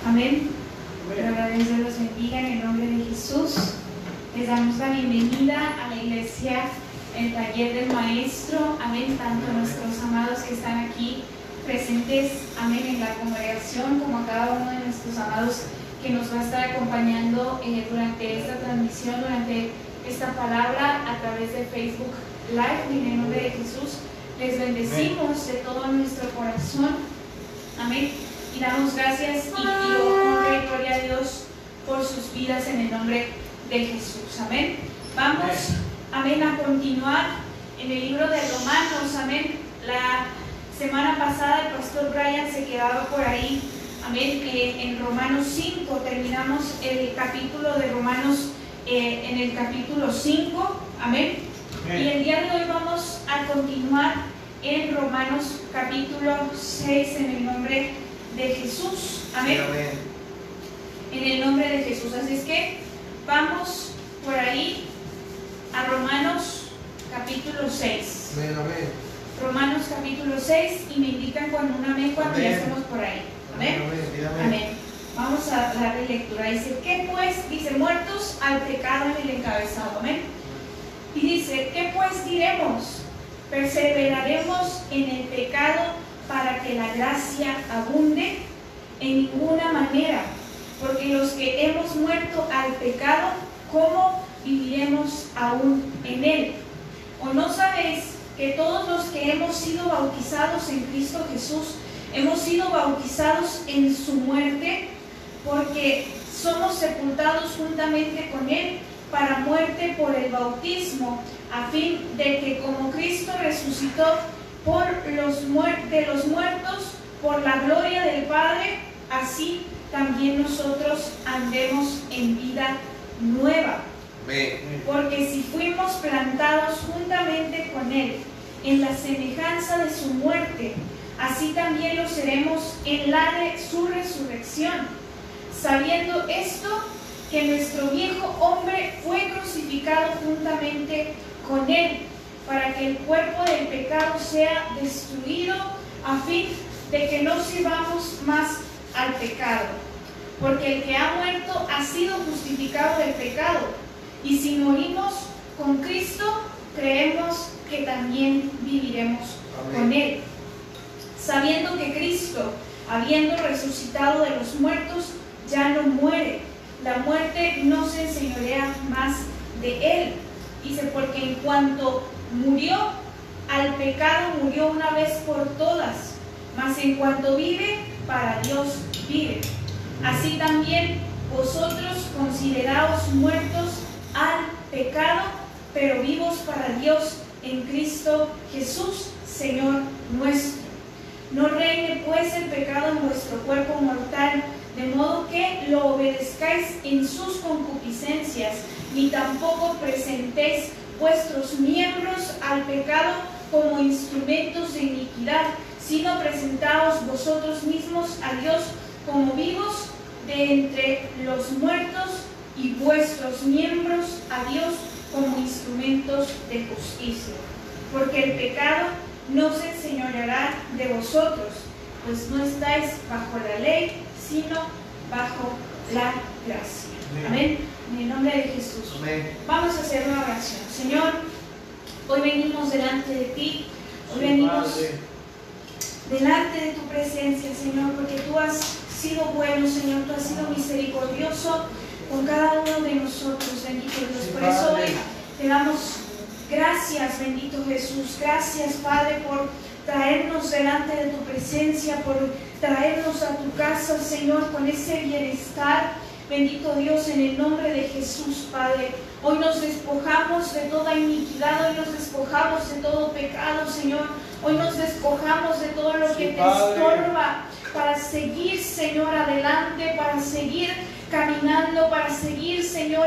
Amén. La Dios los bendiga en el nombre de Jesús. Les damos la bienvenida a la iglesia, el taller del maestro. Amén. Tanto a nuestros amados que están aquí presentes, amén, en la congregación, como a cada uno de nuestros amados que nos va a estar acompañando durante esta transmisión, durante esta palabra a través de Facebook Live. En el nombre de Jesús les bendecimos de todo nuestro corazón. Amén. Y damos gracias y honra y gloria a Dios por sus vidas en el nombre de Jesús. Amén. Vamos, amén, a continuar en el libro de Romanos. Amén. La semana pasada el pastor Brian se quedaba por ahí. Amén. En Romanos 5 terminamos el capítulo de Romanos en el capítulo 5. Amén. Y el día de hoy vamos a continuar en Romanos capítulo 6 en el nombre de Jesús. Amén. En el nombre de Jesús. Así es que vamos por ahí a Romanos capítulo 6. Amén. Romanos capítulo 6, y me indican con un amén cuando ya estemos por ahí. Amén. Amén. Vamos a darle lectura. Dice, ¿qué pues? Dice, muertos al pecado en el encabezado. Amén. Y dice, ¿qué pues diremos? ¿Perseveraremos en el pecado para que la gracia abunde? En ninguna manera, porque los que hemos muerto al pecado, ¿cómo viviremos aún en él? ¿O no sabéis que todos los que hemos sido bautizados en Cristo Jesús, hemos sido bautizados en su muerte? Porque somos sepultados juntamente con él para muerte por el bautismo, a fin de que como Cristo resucitó de los muertos por la gloria del Padre, así también nosotros andemos en vida nueva. Porque si fuimos plantados juntamente con él en la semejanza de su muerte, así también lo seremos en la de su resurrección, sabiendo esto, que nuestro viejo hombre fue crucificado juntamente con él, para que el cuerpo del pecado sea destruido, a fin de que no sirvamos más al pecado. Porque el que ha muerto ha sido justificado del pecado, y si morimos con Cristo, creemos que también viviremos con él, sabiendo que Cristo, habiendo resucitado de los muertos, ya no muere. La muerte no se enseñorea más de él. Dice, porque en cuanto murió al pecado, murió una vez por todas, mas en cuanto vive, para Dios vive. Así también vosotros consideraos muertos al pecado, pero vivos para Dios en Cristo Jesús, Señor nuestro. No reine pues el pecado en vuestro cuerpo mortal, de modo que lo obedezcáis en sus concupiscencias, ni tampoco presentéis vuestros miembros al pecado como instrumentos de iniquidad, sino presentaos vosotros mismos a Dios como vivos de entre los muertos, y vuestros miembros a Dios como instrumentos de justicia. Porque el pecado no se enseñoreará de vosotros, pues no estáis bajo la ley, sino bajo la gracia. Amén. En el nombre de Jesús. Amén. Vamos a hacer una oración. Señor, hoy venimos delante de ti, hoy venimos delante de tu presencia, Señor, porque tú has sido bueno, Señor, tú has sido misericordioso con cada uno de nosotros, bendito Dios. Por eso hoy te damos gracias, bendito Jesús. Gracias, Padre, por traernos delante de tu presencia, por traernos a tu casa, Señor, con ese bienestar, bendito Dios, en el nombre de Jesús, Padre. Hoy nos despojamos de toda iniquidad, hoy nos despojamos de todo pecado, Señor. Hoy nos despojamos de todo lo que te estorba para seguir, Señor, adelante, para seguir caminando, para seguir, Señor,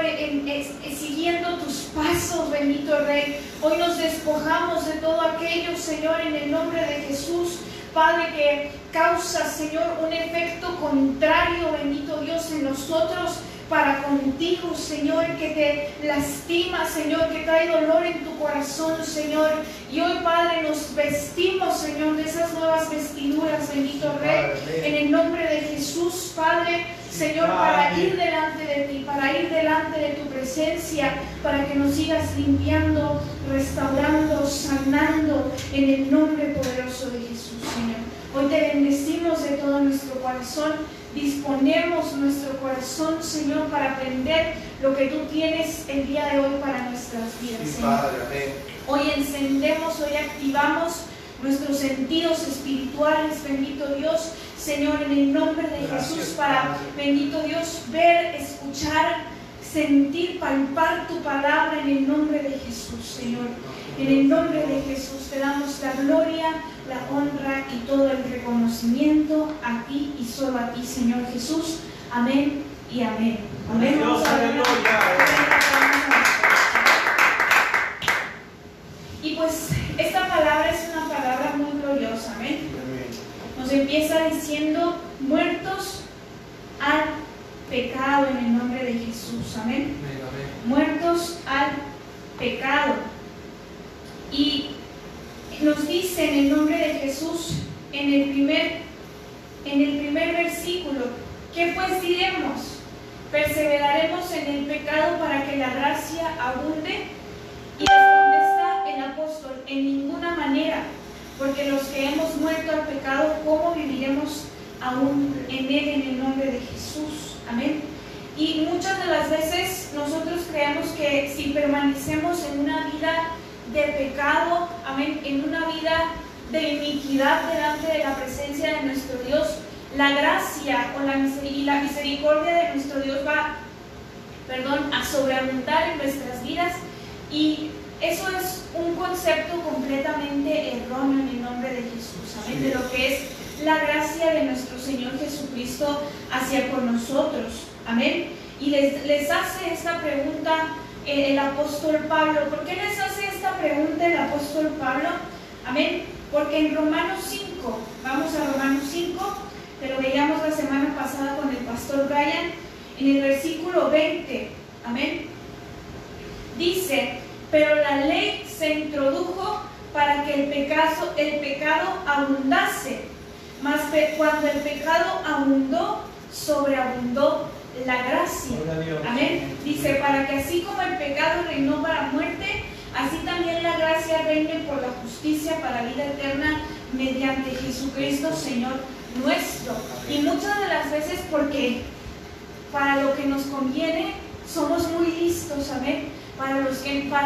siguiendo tus pasos, bendito Rey. Hoy nos despojamos de todo aquello, Señor, en el nombre de Jesús, Padre, que causa, Señor, un efecto contrario, bendito Dios, en nosotros, para contigo, Señor, que te lastima, Señor, que trae dolor en tu corazón, Señor. Y hoy, Padre, nos vestimos, Señor, de esas nuevas vestiduras, bendito Rey, en el nombre de Jesús, Padre, Señor, para ir delante de ti, para ir delante de tu presencia, para que nos sigas limpiando, restaurando, sanando, en el nombre poderoso de Jesús, Señor. Hoy te bendecimos de todo nuestro corazón, disponemos nuestro corazón, Señor, para aprender lo que tú tienes el día de hoy para nuestras vidas, Señor. Hoy encendemos, hoy activamos nuestros sentidos espirituales, bendito Dios, Señor, en el nombre de Jesús, para, bendito Dios, ver, escuchar, sentir, palpar tu palabra en el nombre de Jesús, Señor. En el nombre de Jesús te damos la gloria, la honra y todo el reconocimiento a ti y solo a ti, Señor Jesús. Amén y amén. Amén. Y pues esta palabra es una palabra muy gloriosa, amén. Nos empieza diciendo muertos al pecado en el nombre de Jesús, amén. Muertos al pecado. Y nos dice en el nombre de Jesús, en el primer versículo, ¿qué pues diremos? ¿Perseveraremos en el pecado para que la gracia abunde? Y les contesta el apóstol, en ninguna manera, porque los que hemos muerto al pecado, ¿cómo viviremos aún en él en el nombre de Jesús? Amén. Y muchas de las veces nosotros creemos que si permanecemos en una vida de pecado, amén, en una vida de iniquidad delante de la presencia de nuestro Dios, la gracia o la misericordia de nuestro Dios va, a sobreabundar en nuestras vidas, y eso es un concepto completamente erróneo en el nombre de Jesús, amén, de lo que es la gracia de nuestro Señor Jesucristo hacia con nosotros, amén. Y les hace esta pregunta el apóstol Pablo. ¿Por qué les hace esta pregunta el apóstol Pablo? Amén. Porque en Romanos 5, vamos a Romanos 5, que lo veíamos la semana pasada con el pastor Brian, en el versículo 20, amén, dice, pero la ley se introdujo para que el pecado abundase, mas cuando el pecado abundó, sobreabundó la gracia, amén. Dice, para que así como el pecado reinó para muerte, así también la gracia reine por la justicia para vida eterna mediante Jesucristo Señor nuestro. Y muchas de las veces porque para lo que nos conviene somos muy listos, amén. Para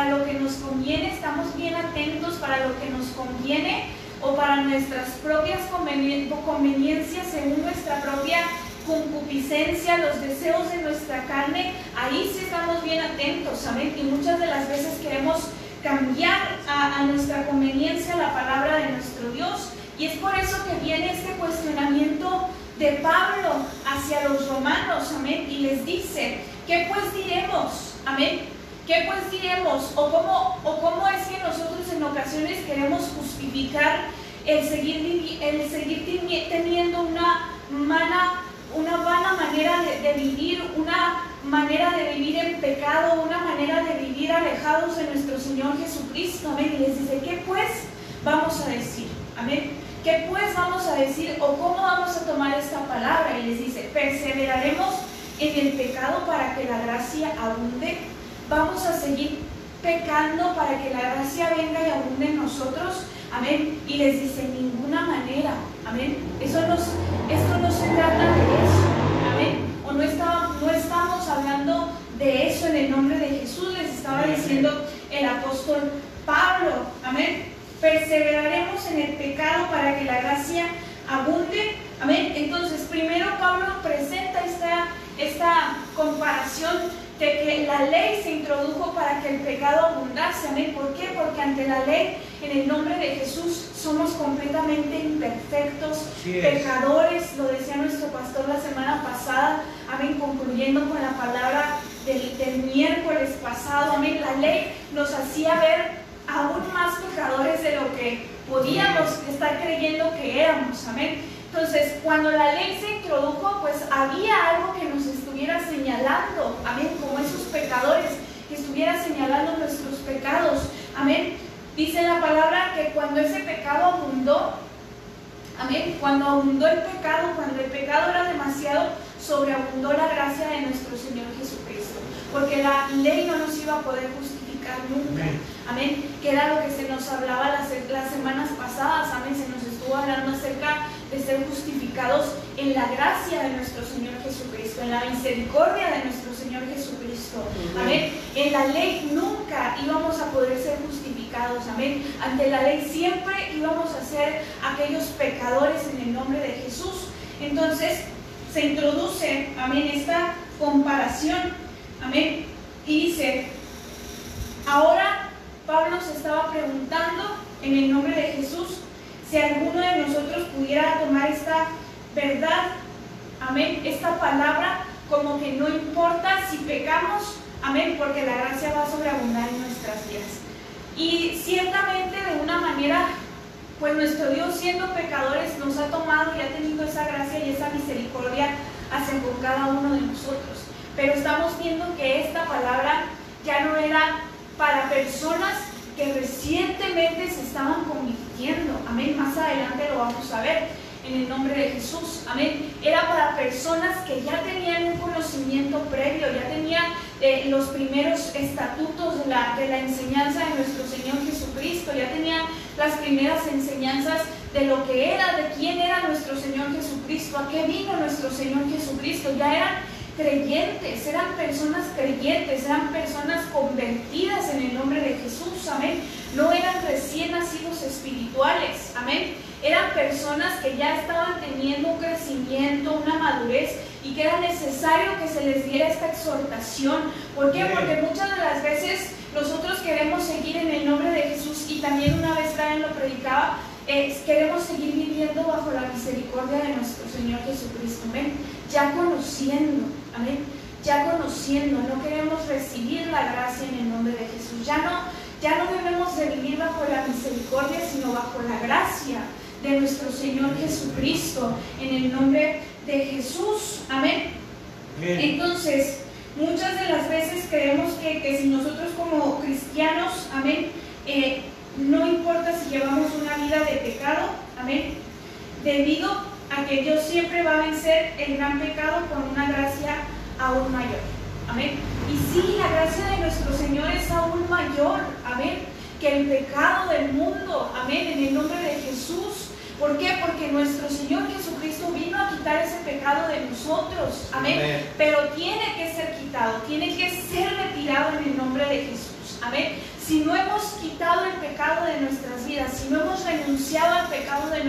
lo que nos conviene estamos bien atentos, para lo que nos conviene o para nuestras propias conveniencias según nuestra propia concupiscencia, los deseos de nuestra carne, ahí sí estamos bien atentos, amén. Y muchas de las veces queremos cambiar a nuestra conveniencia la palabra de nuestro Dios, y es por eso que viene este cuestionamiento de Pablo hacia los romanos, amén, y les dice, ¿qué pues diremos? Amén. ¿Qué pues diremos? ¿O cómo es que nosotros en ocasiones queremos justificar el seguir teniendo una vana manera de vivir, una manera de vivir en pecado, una manera de vivir alejados de nuestro Señor Jesucristo? Amén. Y les dice, ¿qué pues vamos a decir? Amén. ¿Qué pues vamos a decir o cómo vamos a tomar esta palabra? Y les dice, perseveraremos en el pecado para que la gracia abunde. Vamos a seguir pecando para que la gracia venga y abunde en nosotros. Amén. Y les dice, en ninguna manera. Amén. Esto no se trata de eso. Amén. O no estamos hablando de eso en el nombre de Jesús. Les estaba diciendo el apóstol Pablo. Amén. Perseveraremos en el pecado para que la gracia abunde. Amén. Entonces, primero Pablo presenta esta comparación de que la ley se introdujo para que el pecado abundase. Amén. ¿Por qué? Porque ante la ley, en el nombre de Jesús, somos completamente imperfectos, pecadores. Lo decía nuestro pastor la semana pasada. Amén. Concluyendo con la palabra del miércoles pasado. Amén. La ley nos hacía ver aún más pecadores de lo que podíamos estar creyendo que éramos. Amén. Entonces, cuando la ley se introdujo, pues había algo que nos estuviera estuviera señalando, amén, como esos pecadores, que estuviera señalando nuestros pecados, amén. Dice la palabra que cuando ese pecado abundó, amén, cuando abundó el pecado, cuando el pecado era demasiado, sobreabundó la gracia de nuestro Señor Jesucristo, porque la ley no nos iba a poder justificar nunca, amén, que era lo que se nos hablaba las semanas pasadas, amén, se nos estuvo hablando acerca de ser justificados en la gracia de nuestro Señor Jesucristo, en la misericordia de nuestro Señor Jesucristo, amén. En la ley nunca íbamos a poder ser justificados, amén. Ante la ley siempre íbamos a ser aquellos pecadores en el nombre de Jesús. Entonces se introduce, amén, esta comparación, amén, y dice, ahora Pablo se estaba preguntando en el nombre de Jesús si alguno de nosotros pudiera tomar esta verdad, amén, esta palabra, como que no importa si pecamos, amén, porque la gracia va a sobreabundar en nuestras vidas. Y ciertamente de una manera, pues nuestro Dios, siendo pecadores, nos ha tomado y ha tenido esa gracia y esa misericordia hacia con cada uno de nosotros. Pero estamos viendo que esta palabra ya no era para personas que recientemente se estaban convirtiendo, amén, más adelante lo vamos a ver en el nombre de Jesús, amén. Era para personas que ya tenían un conocimiento previo, ya tenían los primeros estatutos de la enseñanza de nuestro Señor Jesucristo, ya tenían las primeras enseñanzas de lo que era, de quién era nuestro Señor Jesucristo, a qué vino nuestro Señor Jesucristo. Ya eran creyentes, eran personas creyentes, eran personas convertidas en el nombre de Jesús, amén. No eran recién nacidos espirituales, amén. Eran personas que ya estaban teniendo un crecimiento, una madurez, y que era necesario que se les diera esta exhortación. ¿Por qué? Porque muchas de las veces nosotros queremos seguir en el nombre de Jesús, y también una vez Brian lo predicaba, queremos seguir viviendo bajo la misericordia de nuestro Señor Jesucristo, amén. Ya conociendo, amén, ya conociendo, no queremos recibir la gracia en el nombre de Jesús. Ya no debemos de vivir bajo la misericordia, sino bajo la gracia de nuestro Señor Jesucristo, en el nombre de Jesús, amén. Entonces, muchas de las veces creemos que si nosotros como cristianos, amén, no importa si llevamos una vida de pecado, amén, debido a que Dios siempre va a vencer el gran pecado con una gracia aún mayor, amén. Y sí, la gracia de nuestro Señor es aún mayor, amén, que el pecado del mundo, amén, en el nombre de Jesús. ¿Por qué? Porque nuestro Señor Jesucristo vino a quitar ese pecado de nosotros, amén. Pero tiene que ser quitado, tiene que ser retirado en el nombre de Jesús, amén. Si no hemos quitado el pecado de nuestras vidas, si no hemos renunciado al pecado de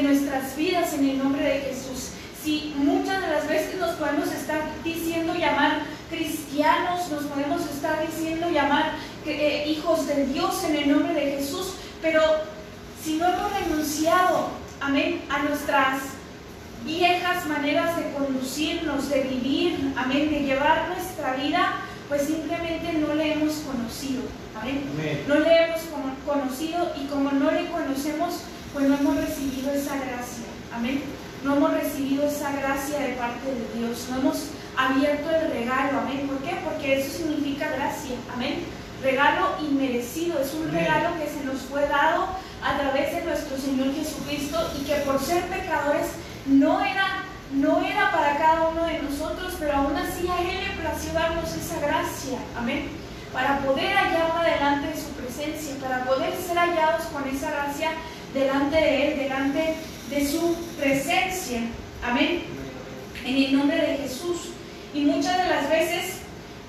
nuestras vidas en el nombre de Jesús, si muchas de las veces nos podemos estar diciendo llamar cristianos, nos podemos estar diciendo llamar hijos de Dios en el nombre de Jesús, pero si no hemos renunciado, amén, a nuestras viejas maneras de conducirnos, de vivir, amén, de llevar nuestra vida, pues simplemente no le hemos conocido, amén. No le hemos conocido, y como no le conocemos, pues no hemos recibido esa gracia, amén. No hemos recibido esa gracia de parte de Dios, no hemos abierto el regalo, amén. ¿Por qué? Porque eso significa gracia, amén. Regalo inmerecido, es un regalo que se nos fue dado a través de nuestro Señor Jesucristo, y que por ser pecadores no era para cada uno de nosotros, pero aún así a Él le plació darnos esa gracia, amén, para poder hallarla delante de su presencia, para poder ser hallados con esa gracia delante de Él, delante de su presencia, amén, en el nombre de Jesús. Y muchas de las veces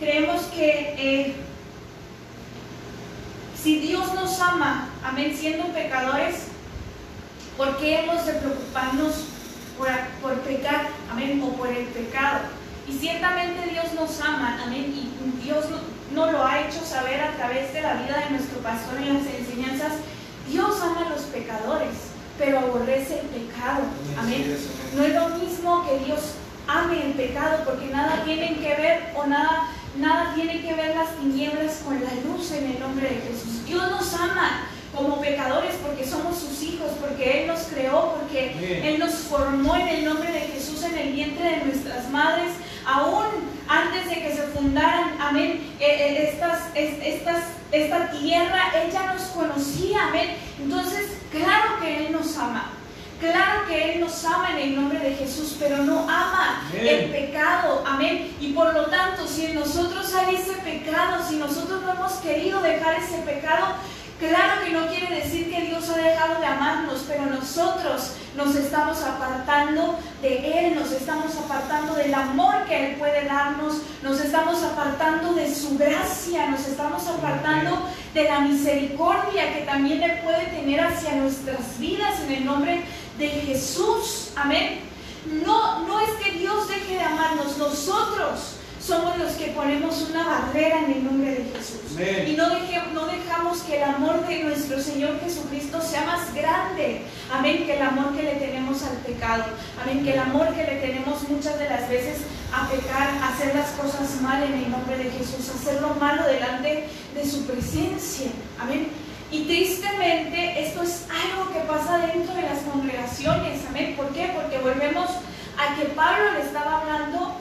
creemos que si Dios nos ama, amén, siendo pecadores, ¿por qué hemos de preocuparnos por pecar, amén, o por el pecado? Y ciertamente Dios nos ama, amén, y Dios nos lo ha hecho saber a través de la vida de nuestro pastor en las enseñanzas. Dios ama a los pecadores, pero aborrece el pecado, amén. No es lo mismo que Dios ame el pecado, porque nada tienen que ver, o nada tiene que ver las tinieblas con la luz en el nombre de Jesús. Dios nos ama como pecadores porque somos sus hijos, porque Él nos creó, porque Él nos formó en el nombre de Jesús en el vientre de nuestras madres, aún antes de que se fundaran, amén, esta tierra, Él ya nos conocía, amén. Entonces, claro que Él nos ama. Claro que Él nos ama en el nombre de Jesús, pero no ama el pecado, amén. Y por lo tanto, si en nosotros hay ese pecado, si nosotros no hemos querido dejar ese pecado, claro que no quiere decir que Dios ha dejado de amarnos, pero nosotros nos estamos apartando de Él, nos estamos apartando del amor que Él puede darnos, nos estamos apartando de su gracia, nos estamos apartando de la misericordia que también Él puede tener hacia nuestras vidas en el nombre de Jesús, amén. No es que Dios deje de amarnos, nosotros somos los que ponemos una barrera en el nombre de Jesús. Amén. Y no dejamos que el amor de nuestro Señor Jesucristo sea más grande, amén, que el amor que le tenemos al pecado, amén, que el amor que le tenemos muchas de las veces a pecar, a hacer las cosas mal en el nombre de Jesús, a hacer lo malo delante de su presencia, amén. Y tristemente esto es algo que pasa dentro de las congregaciones, amén. ¿Por qué? Porque volvemos a que Pablo le estaba hablando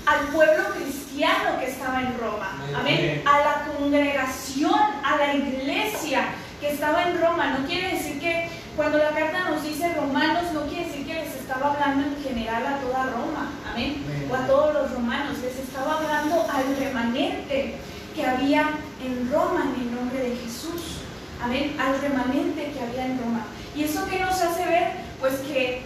al pueblo cristiano que estaba en Roma, amén, a la congregación, a la iglesia que estaba en Roma. No quiere decir que cuando la carta nos dice Romanos, no quiere decir que les estaba hablando en general a toda Roma, amén, o a todos los romanos. Les estaba hablando al remanente que había en Roma en el nombre de Jesús, amén, al remanente que había en Roma. ¿Y eso qué nos hace ver? Pues que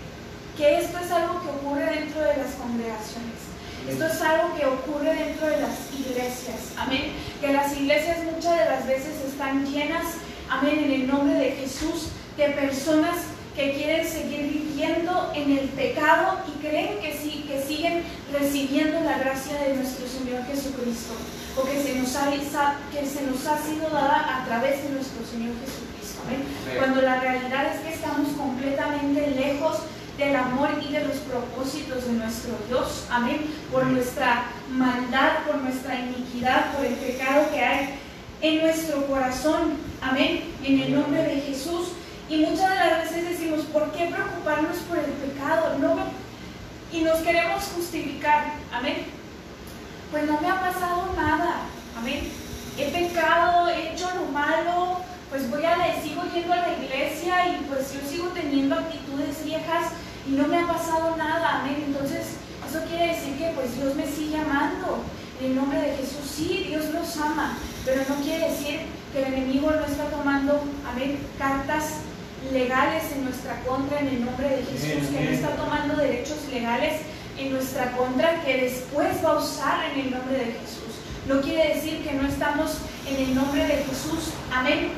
esto es algo que ocurre dentro de las congregaciones. Esto es algo que ocurre dentro de las iglesias, amén, que las iglesias muchas de las veces están llenas, amén, en el nombre de Jesús, de personas que quieren seguir viviendo en el pecado y creen que siguen recibiendo la gracia de nuestro Señor Jesucristo, o que se nos ha sido dada a través de nuestro Señor Jesucristo, amén. Cuando la realidad es que estamos completamente lejos del amor y de los propósitos de nuestro Dios, amén, por nuestra maldad, por nuestra iniquidad, por el pecado que hay en nuestro corazón, amén, en el nombre de Jesús. Y muchas de las veces decimos, ¿por qué preocuparnos por el pecado? Y nos queremos justificar, amén. Pues no me ha pasado nada, amén. He pecado, he hecho lo malo, pues sigo yendo a la iglesia y pues yo sigo teniendo actitudes viejas y no me ha pasado nada, amén. Entonces, eso quiere decir que pues Dios me sigue amando en el nombre de Jesús. Sí, Dios nos ama, pero no quiere decir que el enemigo no está tomando, amén, cartas legales en nuestra contra en el nombre de Jesús, que no está tomando derechos legales en nuestra contra que después va a usar en el nombre de Jesús. No quiere decir que no estamos en el nombre de Jesús, amén,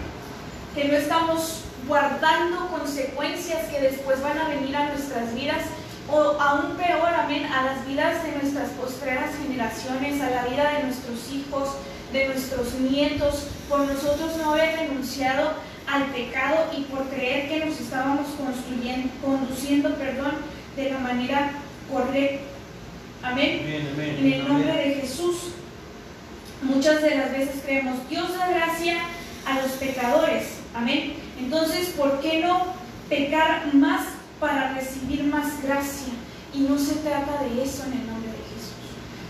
que no estamos guardando consecuencias que después van a venir a nuestras vidas, o aún peor, amén, a las vidas de nuestras postreras generaciones, a la vida de nuestros hijos, de nuestros nietos, por nosotros no haber renunciado al pecado y por creer que nos estábamos conduciendo de la manera correcta, amén, en el nombre de Jesús. Muchas de las veces creemos, Dios da gracia a los pecadores, amén. Entonces, ¿por qué no pecar más para recibir más gracia? Y no se trata de eso en el nombre de Jesús.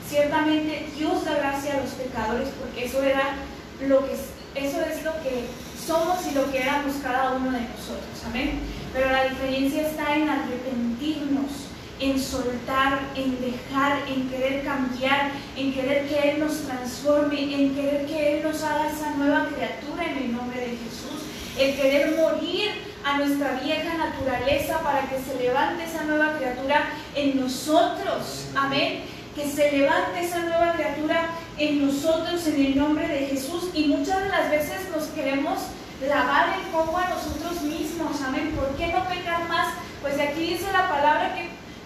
Ciertamente Dios da gracia a los pecadores porque eso es lo que somos y lo que éramos cada uno de nosotros, amén. Pero la diferencia está en arrepentirnos, en soltar, en dejar, en querer cambiar, en querer que Él nos transforme, en querer que Él nos haga esa nueva criatura en el nombre de Jesús, el querer morir a nuestra vieja naturaleza para que se levante esa nueva criatura en nosotros, amén, que se levante esa nueva criatura en nosotros en el nombre de Jesús. Y muchas de las veces nos queremos lavar el coco a nosotros mismos, amén. ¿Por qué no pecar más? Pues aquí dice la palabra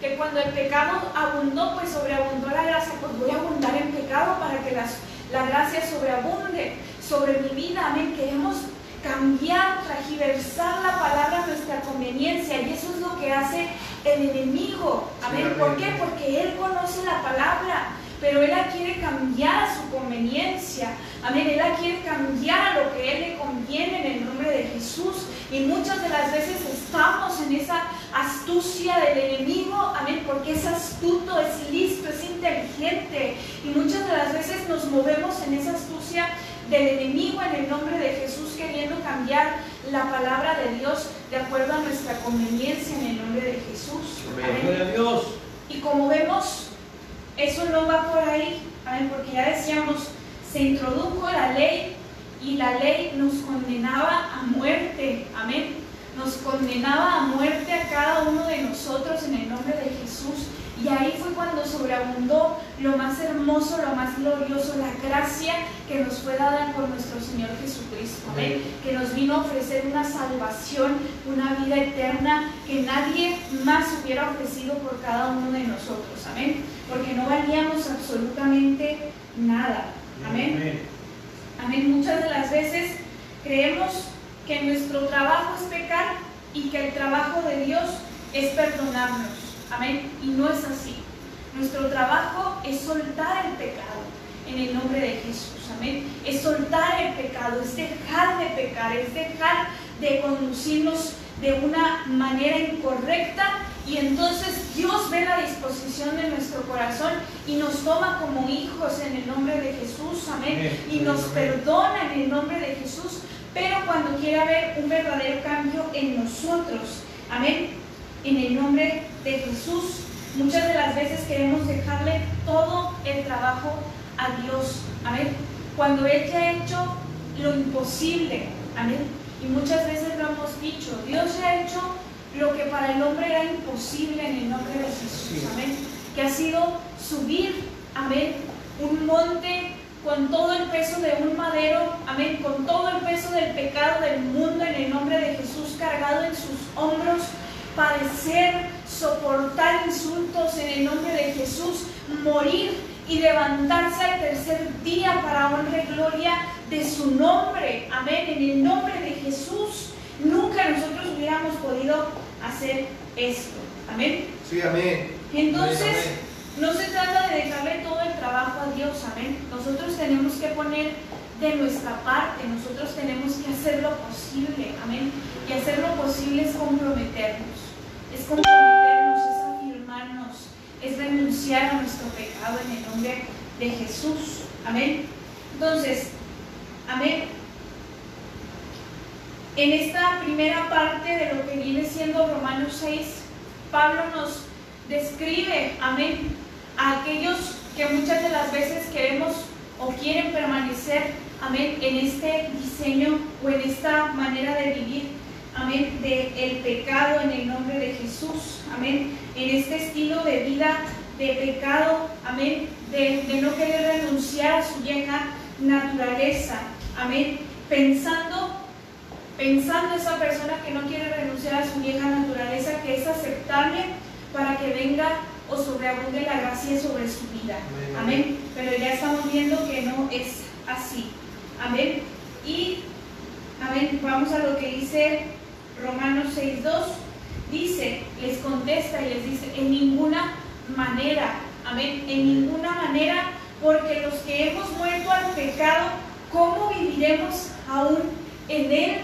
que cuando el pecado abundó, pues sobreabundó la gracia. Pues voy a abundar en pecado para que la gracia sobreabunde sobre mi vida, amén. Queremos cambiar, transversar la palabra a nuestra conveniencia, y eso es lo que hace el enemigo, amén. ¿Por qué? Porque él conoce la palabra, pero Él la quiere cambiar a su conveniencia. Amén. Él la quiere cambiar a lo que a Él le conviene en el nombre de Jesús. Y muchas de las veces estamos en esa astucia del enemigo, amén, porque es astuto, es listo, es inteligente. Y muchas de las veces nos movemos en esa astucia del enemigo en el nombre de Jesús, queriendo cambiar la palabra de Dios de acuerdo a nuestra conveniencia en el nombre de Jesús. Amén. Gloria a Dios. Y como vemos, eso no va por ahí, amén, porque ya decíamos, se introdujo la ley y la ley nos condenaba a muerte, amén. Nos condenaba a muerte a cada uno de nosotros en el nombre de Jesús. Y ahí fue cuando sobreabundó lo más hermoso, lo más glorioso, la gracia que nos fue dada por nuestro Señor Jesucristo, amén. Que nos vino a ofrecer una salvación, una vida eterna que nadie más hubiera ofrecido por cada uno de nosotros, amén. Porque no valíamos absolutamente nada, amén. Amén. Muchas de las veces creemos que nuestro trabajo es pecar y que el trabajo de Dios es perdonarnos. Amén. Y no es así. Nuestro trabajo es soltar el pecado en el nombre de Jesús. Amén. Es soltar el pecado, es dejar de pecar, es dejar de conducirnos de una manera incorrecta. Y entonces Dios ve la disposición de nuestro corazón y nos toma como hijos en el nombre de Jesús. Amén. Y nos perdona en el nombre de Jesús. Pero cuando quiere haber un verdadero cambio en nosotros, amén, en el nombre de Jesús, muchas de las veces queremos dejarle todo el trabajo a Dios, amén, cuando Él ya ha hecho lo imposible, amén. Y muchas veces lo hemos dicho, Dios ya ha hecho lo que para el hombre era imposible en el nombre de Jesús, amén, que ha sido subir, amén, un monte con todo el peso de un madero, amén, con todo el peso del pecado del mundo en el nombre de Jesús cargado en sus hombros, padecer, soportar insultos en el nombre de Jesús, morir y levantarse al tercer día para honra y gloria de su nombre, amén, en el nombre de Jesús. Nunca nosotros hubiéramos podido hacer esto, amén. Sí, amén. Entonces, amén. No se trata de dejarle todo el trabajo a Dios, amén. Nosotros tenemos que poner de nuestra parte, nosotros tenemos que hacer lo posible, amén. Y hacer lo posible es comprometernos, es afirmarnos, es renunciar a nuestro pecado en el nombre de Jesús, amén. Entonces, amén. En esta primera parte de lo que viene siendo Romanos 6, Pablo nos describe, amén, a aquellos que muchas de las veces queremos o quieren permanecer, amén, en este diseño o en esta manera de vivir, amén, del pecado en el nombre de Jesús, amén, en este estilo de vida de pecado, amén, de no querer renunciar a su vieja naturaleza, amén, pensando esa persona que no quiere renunciar a su vieja naturaleza, que es aceptable para que venga o sobreabunde la gracia sobre su vida, amén. Pero ya estamos viendo que no es así, amén. Y, amén, vamos a lo que dice Romanos 6:2, dice, les contesta y les dice, en ninguna manera, amén, en ninguna manera, porque los que hemos muerto al pecado, ¿cómo viviremos aún en él?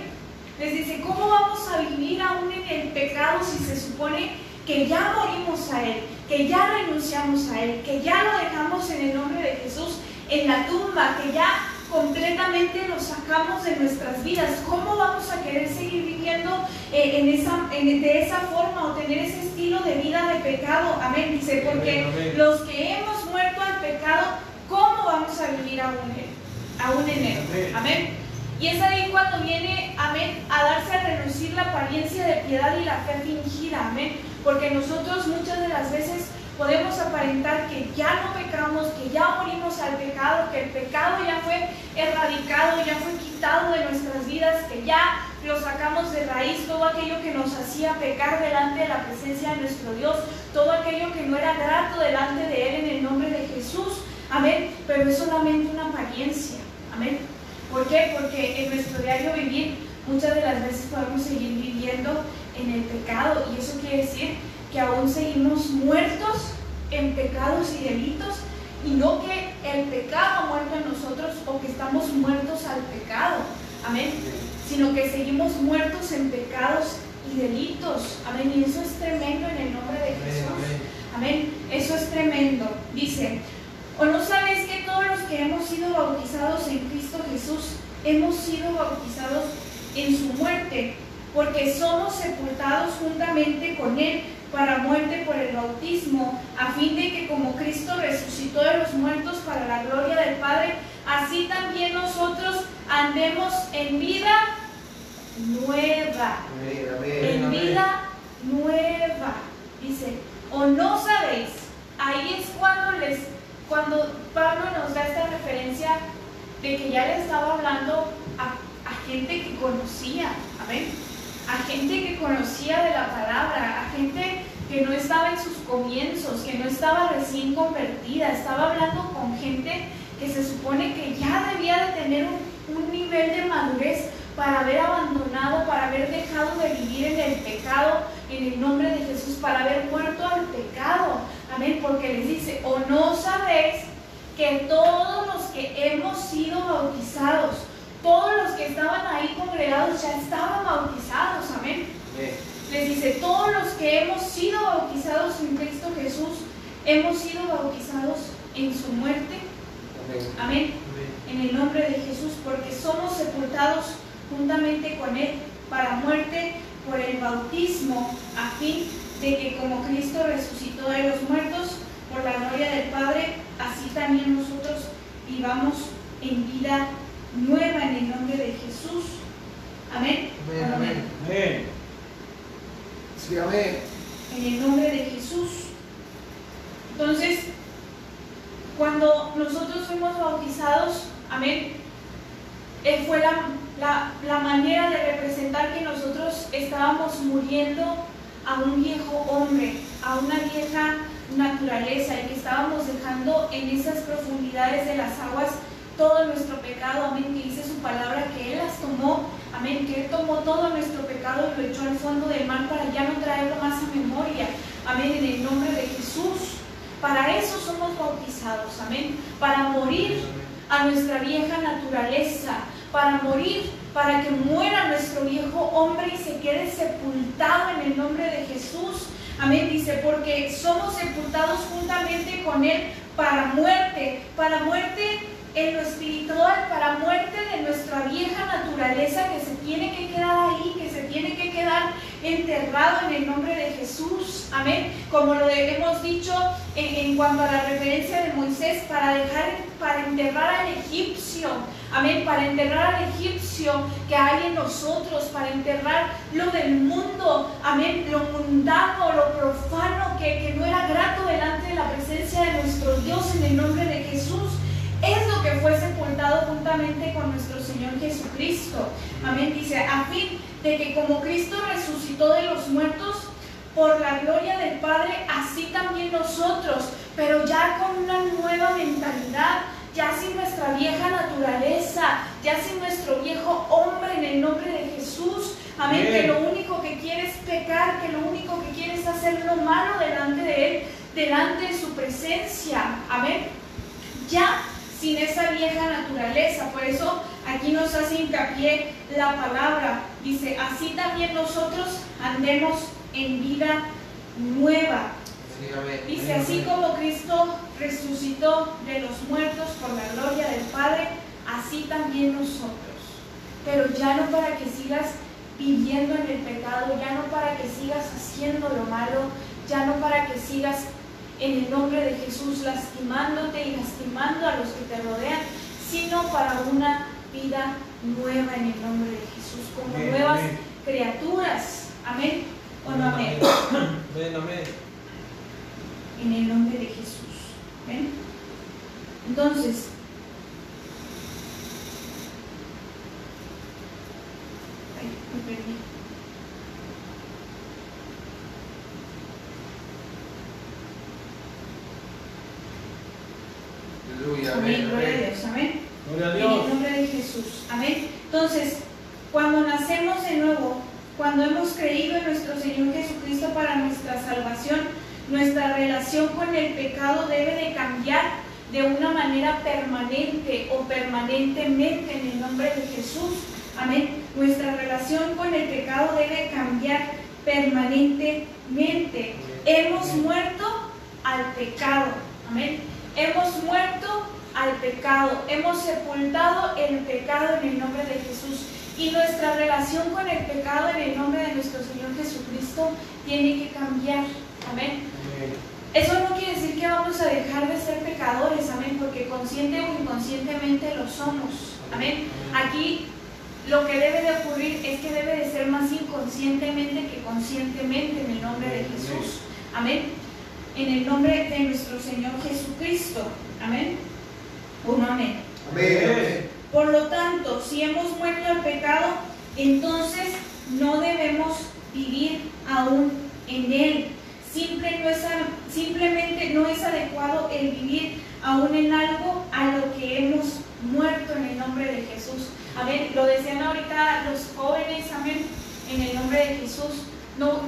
Les dice, ¿cómo vamos a vivir aún en el pecado si se supone que ya morimos a él, que ya renunciamos a él, que ya lo dejamos en el nombre de Jesús en la tumba, que ya completamente lo sacamos de nuestras vidas? ¿Cómo vamos a querer seguir viviendo de esa forma o tener ese estilo de vida de pecado? Amén, dice, porque amén, los que hemos muerto al pecado, ¿cómo vamos a vivir aún en él? Amén. Y es ahí cuando viene, amén, a darse a relucir la apariencia de piedad y la fe fingida, amén. Porque nosotros muchas de las veces podemos aparentar que ya no pecamos, que ya morimos al pecado, que el pecado ya fue erradicado, ya fue quitado de nuestras vidas, que ya lo sacamos de raíz, todo aquello que nos hacía pecar delante de la presencia de nuestro Dios, todo aquello que no era grato delante de Él en el nombre de Jesús, amén. Pero es solamente una apariencia, amén. ¿Por qué? Porque en nuestro diario vivir muchas de las veces podemos seguir viviendo en el pecado, y eso quiere decir que aún seguimos muertos en pecados y delitos y no que el pecado ha muerto en nosotros o que estamos muertos al pecado, amén, sino que seguimos muertos en pecados y delitos, amén, y eso es tremendo en el nombre de Jesús, amén, eso es tremendo. Dice, ¿o no sabéis que todos los que hemos sido bautizados en Cristo Jesús hemos sido bautizados en su muerte? Porque somos sepultados juntamente con Él para muerte por el bautismo, a fin de que como Cristo resucitó de los muertos para la gloria del Padre, así también nosotros andemos en vida nueva. En vida nueva. Dice, ¿o no sabéis? Ahí es cuando Pablo nos da esta referencia de que ya le estaba hablando a gente que conocía, amén, a gente que conocía de la palabra, a gente que no estaba en sus comienzos, que no estaba recién convertida, estaba hablando con gente que se supone que ya debía de tener un nivel de madurez para haber abandonado, para haber dejado de vivir en el pecado, en el nombre de Jesús, para haber muerto al pecado, amén, porque les dice, ¿o no sabéis que todos los que hemos sido bautizados, todos los que estaban ahí congregados ya estaban bautizados, amén? Les dice, todos los que hemos sido bautizados en Cristo Jesús, hemos sido bautizados en su muerte, amén, en el nombre de Jesús, porque somos sepultados juntamente con Él para muerte por el bautismo, a fin de que como Cristo resucitó de los muertos por la gloria del Padre, así también nosotros vivamos en vida nueva en el nombre de Jesús. Amén. Amén. Amén. Amén. Sí, amén. En el nombre de Jesús. Entonces, cuando nosotros fuimos bautizados, amén, fue la manera de representar que nosotros estábamos muriendo a un viejo hombre, a una vieja naturaleza, y que estábamos dejando en esas profundidades de las aguas todo nuestro pecado, amén, que dice su palabra que Él las tomó, amén, que Él tomó todo nuestro pecado y lo echó al fondo del mar para ya no traerlo más a memoria, amén, en el nombre de Jesús. Para eso somos bautizados, amén, para morir a nuestra vieja naturaleza, para morir, para que muera nuestro viejo hombre y se quede sepultado en el nombre de Jesús, amén, dice, porque somos sepultados juntamente con Él para muerte en lo espiritual, para muerte de nuestra vieja naturaleza que se tiene que quedar ahí, que se tiene que quedar enterrado en el nombre de Jesús, amén, como lo hemos dicho en cuanto a la referencia de Moisés, para enterrar al egipcio, amén, para enterrar al egipcio que hay en nosotros, para enterrar lo del mundo, amén, lo mundano, lo profano, que no era grato delante de la presencia de nuestro Dios, en el nombre de Jesús. Es lo que fue sepultado juntamente con nuestro Señor Jesucristo. Amén. Dice, a fin de que como Cristo resucitó de los muertos por la gloria del Padre, así también nosotros, pero ya con una nueva mentalidad, ya sin nuestra vieja naturaleza, ya sin nuestro viejo hombre, en el nombre de Jesús. Amén. Que lo único que quiere es pecar, que lo único que quiere es hacer lo malo delante de Él, delante de su presencia. Amén. Ya sin esa vieja naturaleza. Por eso aquí nos hace hincapié la palabra. Dice, así también nosotros andemos en vida nueva. Dice, así como Cristo resucitó de los muertos por la gloria del Padre, así también nosotros. Pero ya no para que sigas viviendo en el pecado, ya no para que sigas haciendo lo malo, ya no para que sigas en el nombre de Jesús lastimándote y lastimando a los que te rodean, sino para una vida nueva en el nombre de Jesús, como amén, nuevas amén, criaturas. Amén. ¿O no amén? Amén, amén. En el nombre de Jesús. ¿Ven? Entonces, me perdí. Amén, gloria a Dios, amén. Gloria a Dios. En el nombre de Jesús, amén. Entonces, cuando nacemos de nuevo, cuando hemos creído en nuestro Señor Jesucristo para nuestra salvación, nuestra relación con el pecado debe de cambiar de una manera permanente o permanentemente en el nombre de Jesús. Amén. Nuestra relación con el pecado debe cambiar permanentemente. Hemos muerto al pecado. Amén. Hemos muerto al pecado. Hemos sepultado el pecado en el nombre de Jesús. Y nuestra relación con el pecado en el nombre de nuestro Señor Jesucristo tiene que cambiar. Amén. Eso no quiere decir que vamos a dejar de ser pecadores. Amén. Porque consciente o inconscientemente lo somos. Amén. Aquí lo que debe de ocurrir es que debe de ser más inconscientemente que conscientemente en el nombre de Jesús. Amén. En el nombre de nuestro Señor Jesucristo. Amén. Un amén. Amén. Por lo tanto, si hemos muerto al pecado, entonces no debemos vivir aún en él. Simplemente no es adecuado el vivir aún en algo a lo que hemos muerto en el nombre de Jesús. Amén. Lo decían ahorita los jóvenes, amén, en el nombre de Jesús. No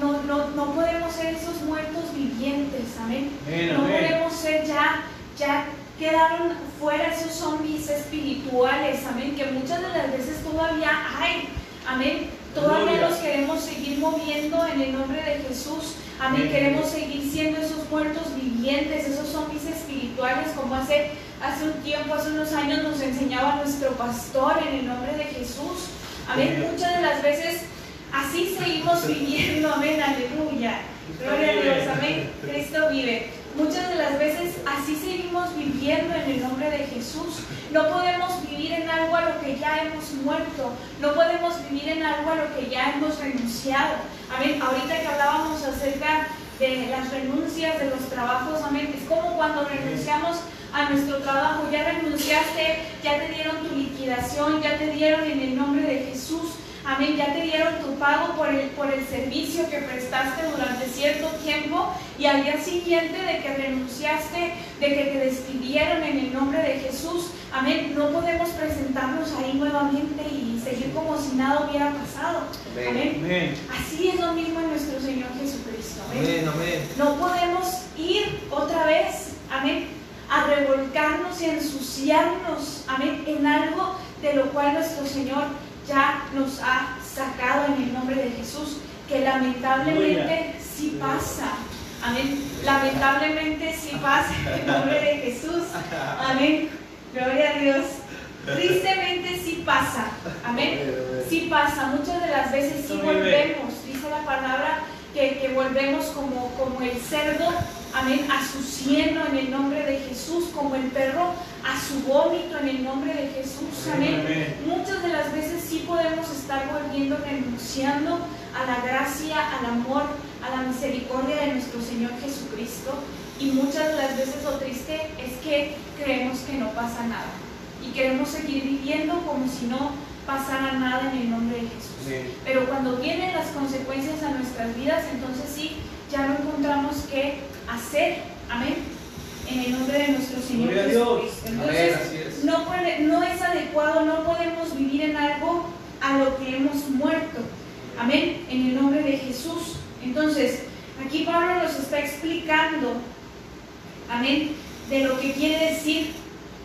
podemos ser esos muertos vivientes, amén. No podemos ser ya quedaron fuera esos zombies espirituales, amén, que muchas de las veces todavía hay, amén. Todavía los queremos seguir moviendo en el nombre de Jesús, amén. Queremos seguir siendo esos muertos vivientes, esos zombies espirituales, como hace un tiempo, hace unos años nos enseñaba nuestro pastor en el nombre de Jesús, amén. Muchas de las veces así seguimos viviendo, amén, aleluya, gloria a Dios, amén, Cristo vive. Muchas de las veces así seguimos viviendo en el nombre de Jesús. No podemos vivir en algo a lo que ya hemos muerto. No podemos vivir en algo a lo que ya hemos renunciado. Amén. Ahorita que hablábamos acerca de las renuncias, de los trabajos, amén. Es como cuando renunciamos a nuestro trabajo. Ya renunciaste, ya te dieron tu liquidación, ya te dieron en el nombre de Jesús. Amén, ya te dieron tu pago por el servicio que prestaste durante cierto tiempo, y al día siguiente de que renunciaste, de que te despidieron en el nombre de Jesús, amén, no podemos presentarnos ahí nuevamente y seguir como si nada hubiera pasado. Amén. Amén. Así es lo mismo en nuestro Señor Jesucristo. Amén. Amén. No podemos ir otra vez, amén, a revolcarnos y ensuciarnos, amén, en algo de lo cual nuestro Señor ya nos ha sacado en el nombre de Jesús, que lamentablemente sí pasa, amén, lamentablemente sí pasa en el nombre de Jesús, amén, gloria a Dios, tristemente sí pasa, amén, sí pasa, muchas de las veces sí volvemos, dice la palabra que volvemos como el cerdo, amén, a su cieno en el nombre de Jesús, como el perro a su vómito en el nombre de Jesús, amén. Amén. Muchas de las veces sí podemos estar volviendo, renunciando a la gracia, al amor, a la misericordia de nuestro Señor Jesucristo, y muchas de las veces lo triste es que creemos que no pasa nada y queremos seguir viviendo como si no pasara nada en el nombre de Jesús. Amén. Pero cuando vienen las consecuencias a nuestras vidas, entonces sí, ya no encontramos qué hacer, amén, en el nombre de nuestro Señor Jesucristo. Entonces, amén, no es adecuado, no podemos vivir en algo a lo que hemos muerto, amén, en el nombre de Jesús. Entonces, aquí Pablo nos está explicando, amén, de lo que quiere decir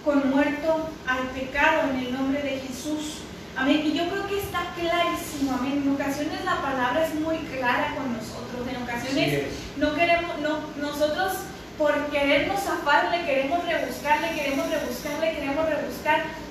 con muerto al pecado en el nombre de Jesús. Amén. Y yo creo que está clarísimo, amén. En ocasiones la palabra es muy clara con nosotros. En ocasiones no queremos, nosotros por querernos zafar le queremos rebuscar,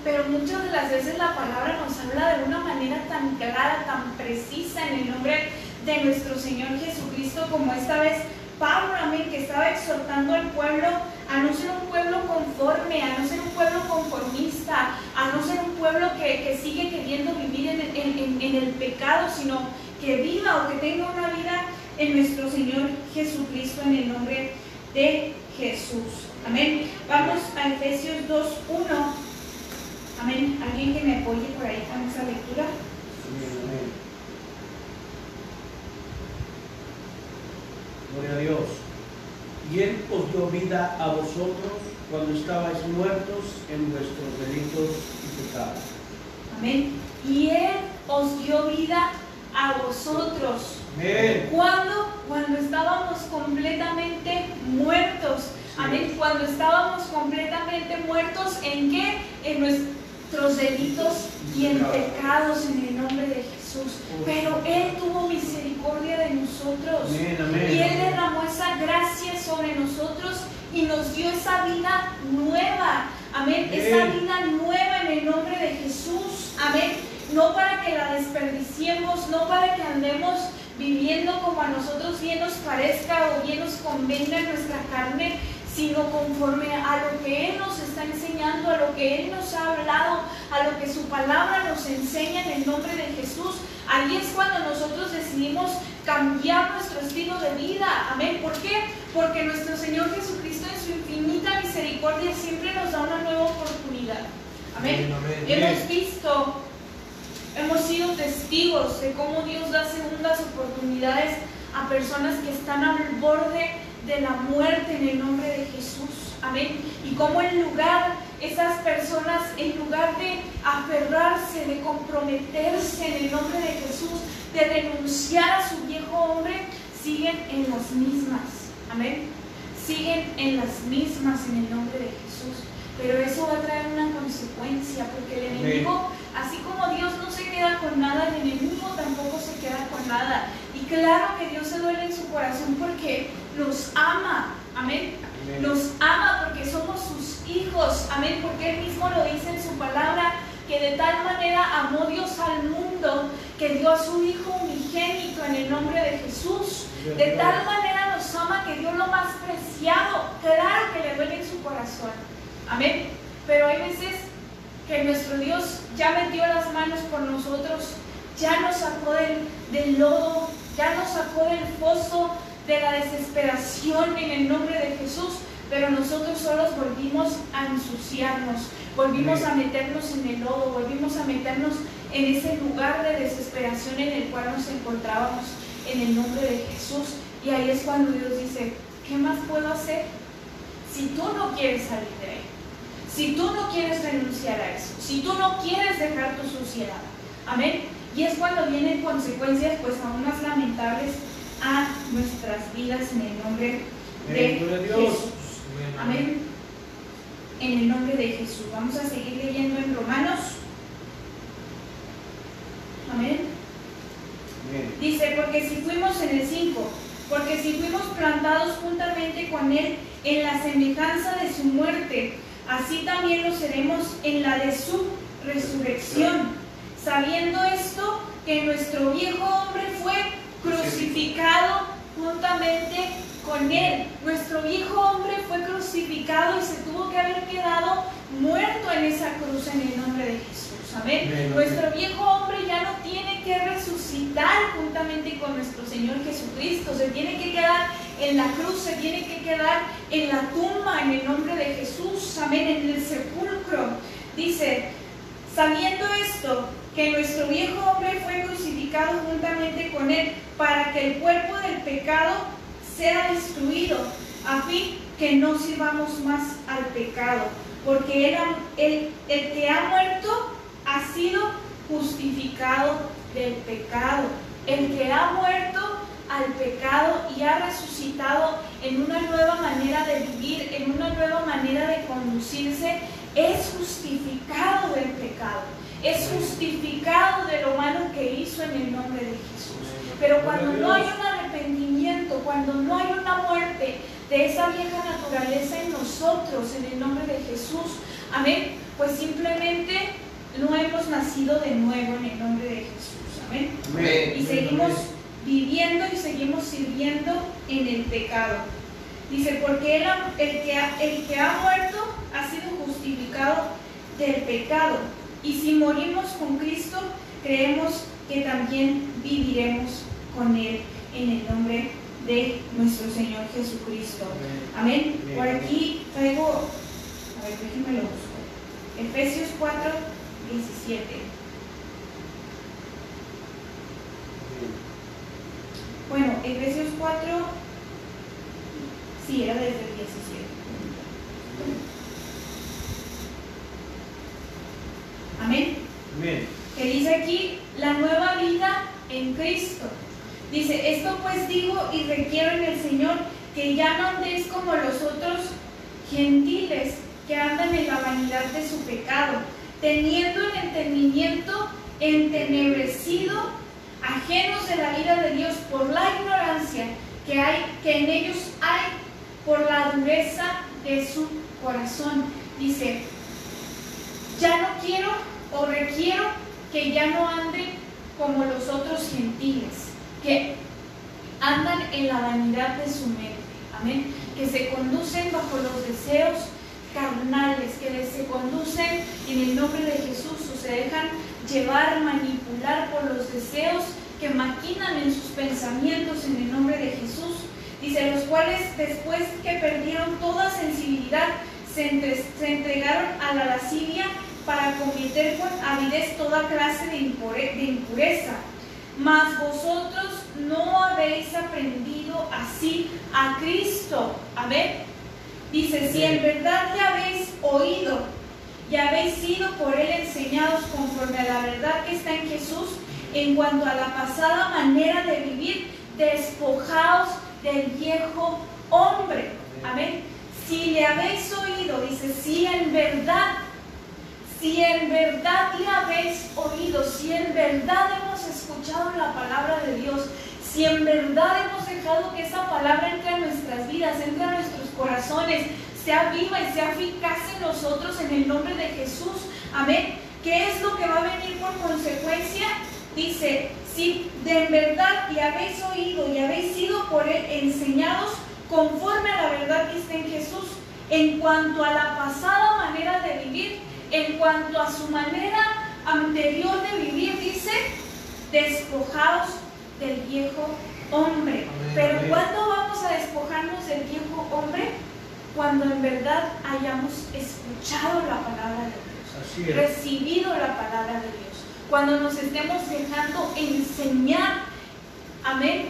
pero muchas de las veces la palabra nos habla de una manera tan clara, tan precisa en el nombre de nuestro Señor Jesucristo, como esta vez Pablo, amén, que estaba exhortando al pueblo a no ser un pueblo conforme, a no ser un pueblo conformista, a no ser un pueblo que sigue queriendo vivir en el pecado, sino que viva o que tenga una vida en nuestro Señor Jesucristo, en el nombre de Jesús. Amén. Vamos a Efesios 2:1. Amén. ¿Alguien que me apoye por ahí con esa lectura? Amén. Gloria a Dios. Y Él os dio vida a vosotros cuando estabais muertos en vuestros delitos y pecados. Amén. Y Él os dio vida a vosotros. Amén. Cuando estábamos completamente muertos. Amén. Cuando estábamos completamente muertos, ¿en qué? En nuestros delitos y en pecados, en el nombre de Jesús. Pero Él tuvo misericordia de nosotros. Y Él derramó esa gracia sobre nosotros y nos dio esa vida nueva. Amén. Esa vida nueva en el nombre de Jesús. Amén. No para que la desperdiciemos, no para que andemos viviendo como a nosotros bien nos parezca o bien nos convenga en nuestra carne, sino conforme a lo que Él nos está enseñando, a lo que Él nos ha hablado, a lo que su palabra nos enseña en el nombre de Jesús. Ahí es cuando nosotros decidimos cambiar nuestro estilo de vida. Amén. ¿Por qué? Porque nuestro Señor Jesucristo en su infinita misericordia siempre nos da una nueva oportunidad. Amén. Hemos visto, hemos sido testigos de cómo Dios da segundas oportunidades a personas que están al borde de la muerte en el nombre de Jesús. Amén. Y cómo en lugar, esas personas, en lugar de aferrarse, de comprometerse en el nombre de Jesús, de renunciar a su viejo hombre, siguen en las mismas. Amén. Siguen en las mismas en el nombre de Jesús. Pero eso va a traer una consecuencia, porque el enemigo, así como Dios no se queda con nada, el enemigo tampoco se queda con nada. Y claro que Dios se duele en su corazón porque nos ama. Amén. Nos ama porque somos sus hijos. Amén. Porque Él mismo lo dice en su palabra, que de tal manera amó Dios al mundo que dio a su Hijo unigénito en el nombre de Jesús. De tal manera nos ama que dio lo más preciado. Claro que le duele en su corazón. Amén. Pero hay veces que nuestro Dios ya metió las manos por nosotros, ya nos sacó del lodo, ya nos sacó del foso de la desesperación en el nombre de Jesús, pero nosotros solos volvimos a ensuciarnos, volvimos a meternos en el lodo, volvimos a meternos en ese lugar de desesperación en el cual nos encontrábamos en el nombre de Jesús. Y ahí es cuando Dios dice, ¿qué más puedo hacer? Si tú no quieres salir de ahí, si tú no quieres renunciar a eso, si tú no quieres dejar tu suciedad. Amén. Y es cuando vienen consecuencias pues aún más lamentables a nuestras vidas en el nombre de Jesús. Amén. En el nombre de Jesús. Vamos a seguir leyendo en Romanos. Amén. Dice, porque si fuimos en el 5, porque si fuimos plantados juntamente con Él en la semejanza de su muerte, así también lo seremos en la de su resurrección, sabiendo esto, que nuestro viejo hombre fue crucificado juntamente con Él. Nuestro viejo hombre fue crucificado y se tuvo que haber quedado muerto en esa cruz en el nombre de Jesús. Amén. Nuestro viejo hombre ya no tiene que resucitar juntamente con nuestro Señor Jesucristo. Se tiene que quedar en la cruz, se tiene que quedar en la tumba en el nombre de Jesús. Amén. En el sepulcro. Dice, sabiendo esto, que nuestro viejo hombre fue crucificado juntamente con Él, para que el cuerpo del pecado sea destruido, a fin que no sirvamos más al pecado, porque el que ha muerto ha sido justificado del pecado. El que ha muerto al pecado y ha resucitado en una nueva manera de vivir, en una nueva manera de conducirse, es justificado del pecado, es justificado de lo malo que hizo en el nombre de Jesús. Pero cuando no hay un arrepentimiento, cuando no hay una muerte de esa vieja naturaleza en nosotros, en el nombre de Jesús, amén, pues simplemente no hemos nacido de nuevo en el nombre de Jesús, amén. Amén. Y seguimos viviendo y seguimos sirviendo en el pecado. Dice, porque el que ha muerto ha sido justificado del pecado. Y si morimos con Cristo, creemos que también viviremos con Él en el nombre de nuestro Señor Jesucristo. Amén. Por aquí traigo, a ver, déjenme lo busco. Efesios 4, 17. Bueno, Efesios 4, sí, era desde el 17. Amén. Amén. Que dice aquí, la nueva vida en Cristo. Dice, esto pues digo y requiero en el Señor, que ya no andéis como los otros gentiles que andan en la vanidad de su pecado, teniendo el entendimiento entenebrecido, ajenos de la ira de Dios por la ignorancia que en ellos hay, por la dureza de su corazón. Dice, ya no quiero o requiero que ya no anden como los otros gentiles, que andan en la vanidad de su mente. Amén. Que se conducen bajo los deseos carnales, que se conducen en el nombre de Jesús o se dejan llevar, manipular por los deseos que maquinan en sus pensamientos en el nombre de Jesús. Dice, los cuales después que perdieron toda sensibilidad se entregaron a la lascivia para cometer con avidez toda clase de impureza. Mas vosotros no habéis aprendido así a Cristo. Amén. Dice, si en verdad le habéis oído y habéis sido por él enseñados conforme a la verdad que está en Jesús, en cuanto a la pasada manera de vivir, despojaos del viejo hombre. Amén. Si le habéis oído, dice, si en verdad le habéis oído, si en verdad hemos escuchado la palabra de Dios, si en verdad hemos dejado que esa palabra entre a nuestras vidas, entre a nuestros corazones, sea viva y sea eficaz en nosotros en el nombre de Jesús. Amén. ¿Qué es lo que va a venir por consecuencia? Dice, si de verdad le habéis oído y habéis sido por él enseñados conforme a la verdad que está en Jesús, en cuanto a la pasada manera de vivir, en cuanto a su manera anterior de vivir, dice, despojaos del viejo hombre. Amén. Pero Amén. ¿cuándo vamos a despojarnos del viejo hombre? Cuando en verdad hayamos escuchado la palabra de Dios, recibido la palabra de Dios, cuando nos estemos dejando enseñar, amén,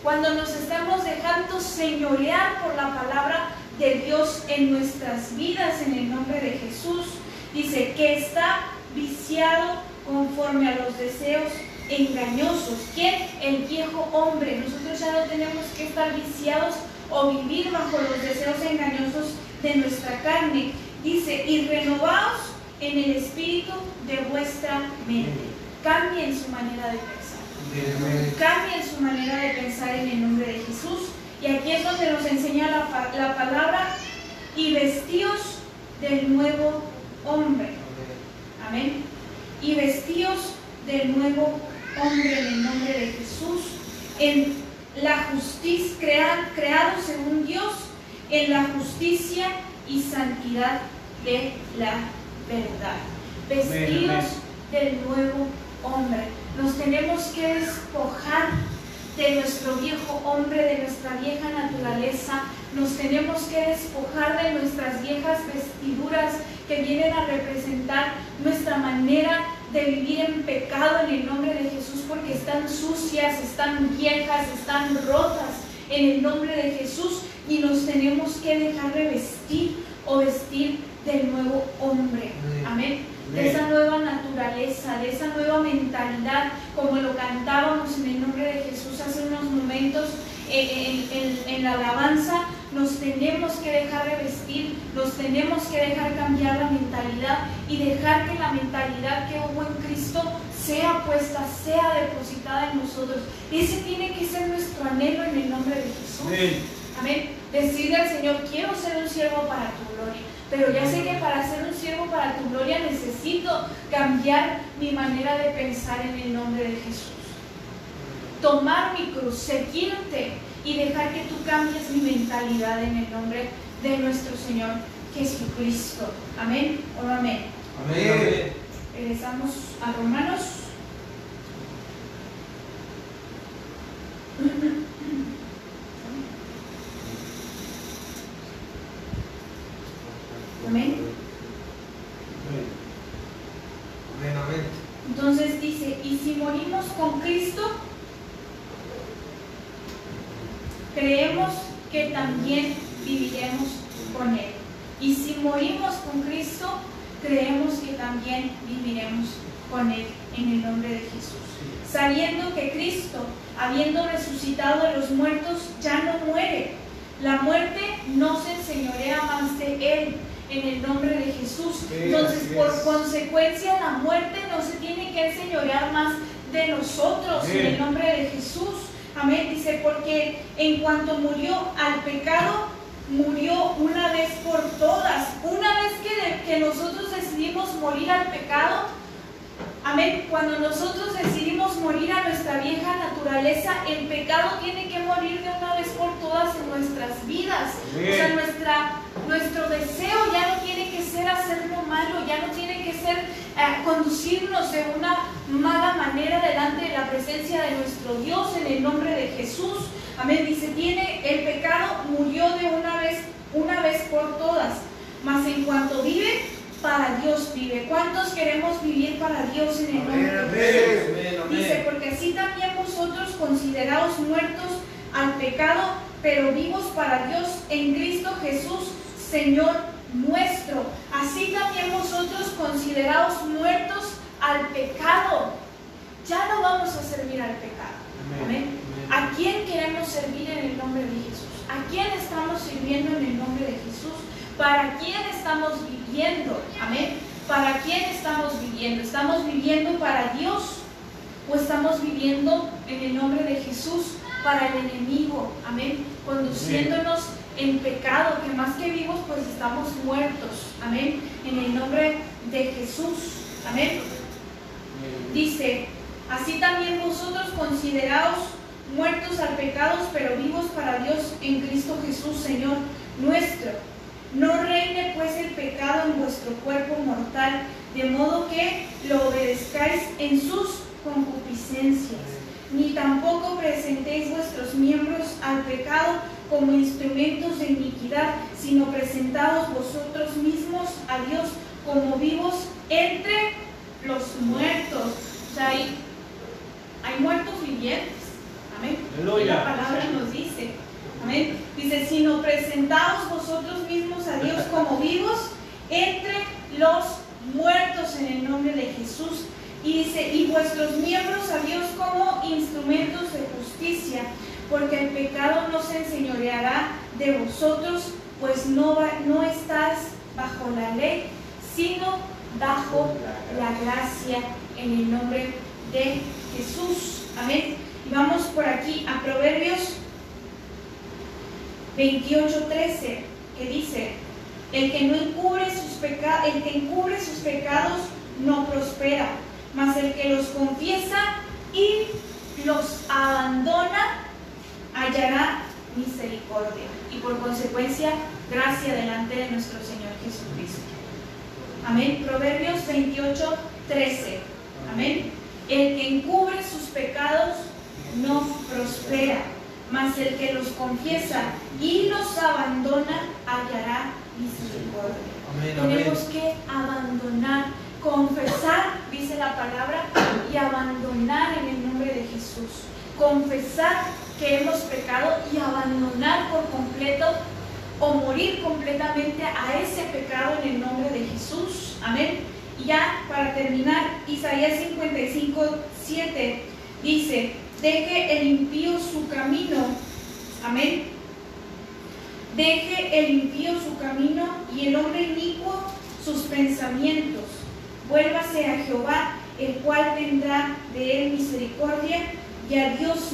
cuando nos estemos dejando señorear por la palabra de Dios en nuestras vidas en el nombre de Jesús. Dice que está viciado conforme a los deseos engañosos. ¿Quién? El viejo hombre. Nosotros ya no tenemos que estar viciados o vivir bajo los deseos engañosos de nuestra carne. Dice, y renovaos en el espíritu de vuestra mente. Cambien su manera de pensar. Cambien su manera de pensar en el nombre de Jesús. Y aquí es donde nos enseña la palabra, y vestíos del nuevo hombre. Amén. Y vestíos del nuevo hombre en el nombre de Jesús, en la justicia, creado según Dios, en la justicia y santidad de la verdad. Vestidos del nuevo hombre. Nos tenemos que despojar de nuestro viejo hombre, de nuestra vieja naturaleza. Nos tenemos que despojar de nuestras viejas vestiduras que vienen a representar nuestra manera de vivir en pecado en el nombre de Jesús, porque están sucias, están viejas, están rotas en el nombre de Jesús, y nos tenemos que dejar revestir o vestir del nuevo hombre. Amén. De esa nueva naturaleza, de esa nueva mentalidad, como lo cantábamos en el nombre de Jesús hace unos momentos en la alabanza. Nos tenemos que dejar revestir, nos tenemos que dejar cambiar la mentalidad y dejar que la mentalidad que hubo en Cristo sea puesta, sea depositada en nosotros. Ese tiene que ser nuestro anhelo en el nombre de Jesús. Amén. Amén. Decirle al Señor, quiero ser un siervo para tu gloria, pero ya sé que para ser un siervo para tu gloria necesito cambiar mi manera de pensar en el nombre de Jesús. Tomar mi cruz, seguirte y dejar que tú cambies mi mentalidad en el nombre de nuestro Señor Jesucristo. Amén o no amén. Amén. Regresamos a Romanos. Amén. Amén, amén. Entonces dice, y si morimos con Cristo, creemos que también viviremos con Él. Y si morimos con Cristo, creemos que también viviremos con Él en el nombre de Jesús. Sabiendo que Cristo, habiendo resucitado de los muertos, ya no muere. La muerte no se enseñorea más de Él, en el nombre de Jesús. Entonces, por consecuencia, la muerte no se tiene que enseñorear más de nosotros, en el nombre de Jesús. Amén. Dice, porque en cuanto murió al pecado, murió una vez por todas. Una vez que nosotros decidimos morir al pecado, amén, cuando nosotros decidimos morir a nuestra vieja naturaleza, el pecado tiene que morir de una vez por todas en nuestras vidas. O sea, nuestro deseo ya no tiene que ser hacer lo malo, ya no tiene que ser conducirnos de una mala manera delante de la presencia de nuestro Dios, en el nombre de Jesús. Amén. Dice, el pecado murió de una vez por todas, mas en cuanto vive, para Dios vive. ¿Cuántos queremos vivir para Dios en el nombre de Jesús? Dice, porque así también vosotros, consideraos muertos al pecado, pero vivos para Dios en Cristo Jesús, Señor nuestro. Así también vosotros, consideraos muertos al pecado. Ya no vamos a servir al pecado. Amén. ¿A quién queremos servir en el nombre de Jesús? ¿A quién estamos sirviendo en el nombre de Jesús? ¿Para quién estamos viviendo? Amén. ¿Para quién estamos viviendo? ¿Estamos viviendo para Dios o estamos viviendo en el nombre de Jesús para el enemigo? Amén. Conduciéndonos en pecado, que más que vivos, pues estamos muertos. Amén. En el nombre de Jesús. Amén. Dice, así también vosotros consideraos muertos al pecado, pero vivos para Dios en Cristo Jesús, Señor nuestro. No reine pues el pecado en vuestro cuerpo mortal, de modo que lo obedezcáis en sus concupiscencias, ni tampoco presentéis vuestros miembros al pecado como instrumentos de iniquidad, sino presentaos vosotros mismos a Dios como vivos entre los muertos. O sea, hay muertos vivientes. Amén. La palabra nos dice. Amén. Dice, sino presentaos vosotros mismos a Dios como vivos entre los muertos en el nombre de Jesús. Y dice, y vuestros miembros a Dios como instrumentos de justicia, porque el pecado no se enseñoreará de vosotros, pues no estás bajo la ley, sino bajo la gracia, en el nombre de Jesús. Amén. Y vamos por aquí a Proverbios 28:13, que dice, el que encubre sus pecados no prospera, mas el que los confiesa y los abandona hallará misericordia y por consecuencia gracia delante de nuestro Señor Jesucristo. Amén. Proverbios 28:13. Amén. El que encubre sus pecados no prospera, mas el que los confiesa y los abandona hallará misericordia. Amén. Tenemos que abandonar, confesar, dice la palabra, y abandonar en el nombre de Jesús. Confesar que hemos pecado y abandonar por completo o morir completamente a ese pecado en el nombre de Jesús. Amén. Y ya para terminar, Isaías 55:7 dice, deje el impío su camino. Amén. Deje el impío su camino y el hombre inicuo sus pensamientos. Vuélvase a Jehová, el cual tendrá de él misericordia, y al Dios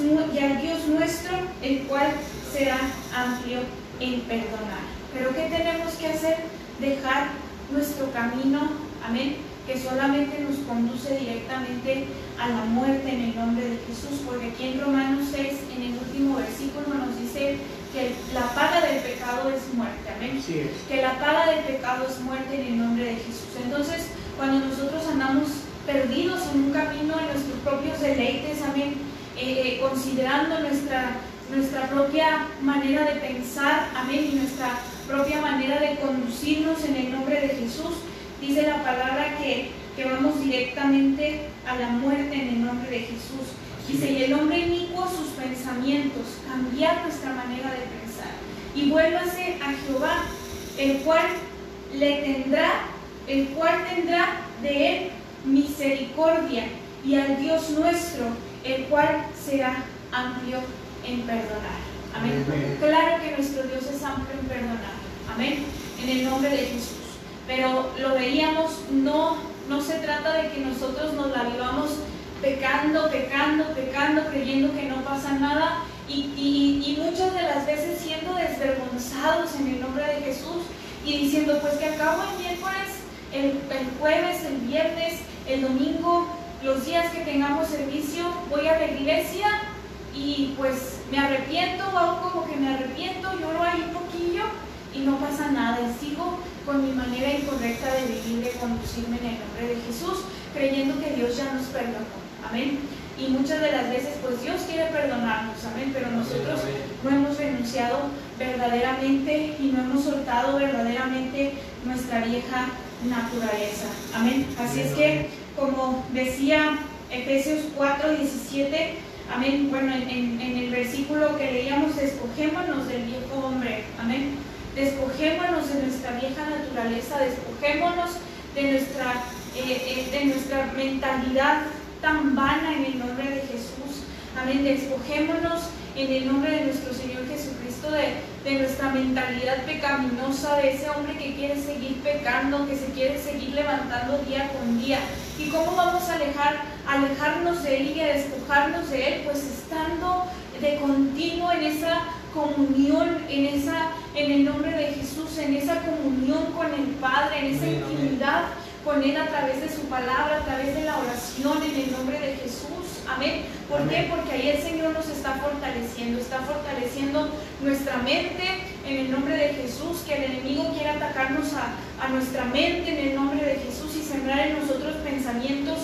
nuestro, el cual será amplio en perdonar. Pero ¿qué tenemos que hacer? Dejar nuestro camino, amén, que solamente nos conduce directamente a la muerte en el nombre de Jesús, porque aquí en Romanos 6, en el último versículo, nos dice que la paga del pecado es muerte, amén. Sí. Que la paga del pecado es muerte en el nombre de Jesús. Entonces, cuando nosotros andamos perdidos en un camino, en nuestros propios deleites, amén, considerando nuestra propia manera de pensar, amén, y nuestra propia manera de conducirnos en el nombre de Jesús, dice la palabra que vamos directamente a la muerte en el nombre de Jesús. Dice, y el hombre inicuo sus pensamientos, cambiar nuestra manera de pensar, y vuélvase a Jehová, el cual tendrá de él misericordia, y al Dios nuestro, el cual será amplio en perdonar. Amén. Amén. Claro que nuestro Dios es amplio en perdonar. Amén. En el nombre de Jesús. Pero lo veíamos, no se trata de que nosotros nos la vivamos pecando, creyendo que no pasa nada y muchas de las veces siendo desvergonzados en el nombre de Jesús y diciendo, pues que acabo el miércoles, el jueves, el viernes, el domingo, los días que tengamos servicio, voy a la iglesia y pues me arrepiento, hago como que me arrepiento, lloro ahí un poquillo y no pasa nada y sigo con mi manera incorrecta de vivir, de conducirme en el nombre de Jesús, creyendo que Dios ya nos perdonó. Amén. Y muchas de las veces pues Dios quiere perdonarnos, amén, pero nosotros no hemos renunciado verdaderamente y no hemos soltado verdaderamente nuestra vieja naturaleza. Amén. Así es que, como decía Efesios 4:17, amén, bueno, en el versículo que leíamos, despojémonos del viejo hombre, amén, despojémonos de nuestra vieja naturaleza, despojémonos de nuestra mentalidad tan vana en el nombre de Jesús, amén, despojémonos en el nombre de nuestro Señor Jesucristo de nuestra mentalidad pecaminosa, de ese hombre que quiere seguir pecando, que se quiere seguir levantando día con día. ¿Y cómo vamos a alejarnos de Él y a despojarnos de Él? Pues estando de continuo en esa comunión, en el nombre de Jesús, en esa comunión con el Padre, en esa intimidad con Él a través de su palabra, a través de la oración en el nombre de Jesús. Amén. ¿Por qué? Porque ahí el Señor nos está fortaleciendo nuestra mente en el nombre de Jesús, que el enemigo quiere atacarnos a nuestra mente en el nombre de Jesús y sembrar en nosotros pensamientos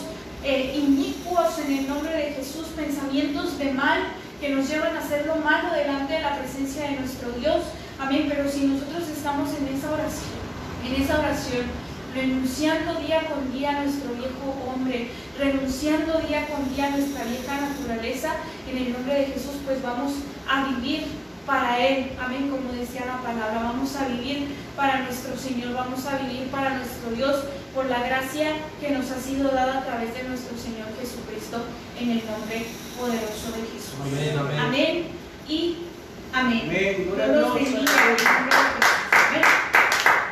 inicuos en el nombre de Jesús, pensamientos de mal que nos llevan a hacer lo malo delante de la presencia de nuestro Dios. Amén. Pero si nosotros estamos en esa oración, renunciando día con día a nuestro viejo hombre, renunciando día con día a nuestra vieja naturaleza, en el nombre de Jesús, pues vamos a vivir para Él, amén, como decía la palabra, vamos a vivir para nuestro Señor, vamos a vivir para nuestro Dios, por la gracia que nos ha sido dada a través de nuestro Señor Jesucristo, en el nombre poderoso de Jesús. Amén, amén. Amén y amén. Amén. Dios los bendiga en el nombre de Jesús. Amén.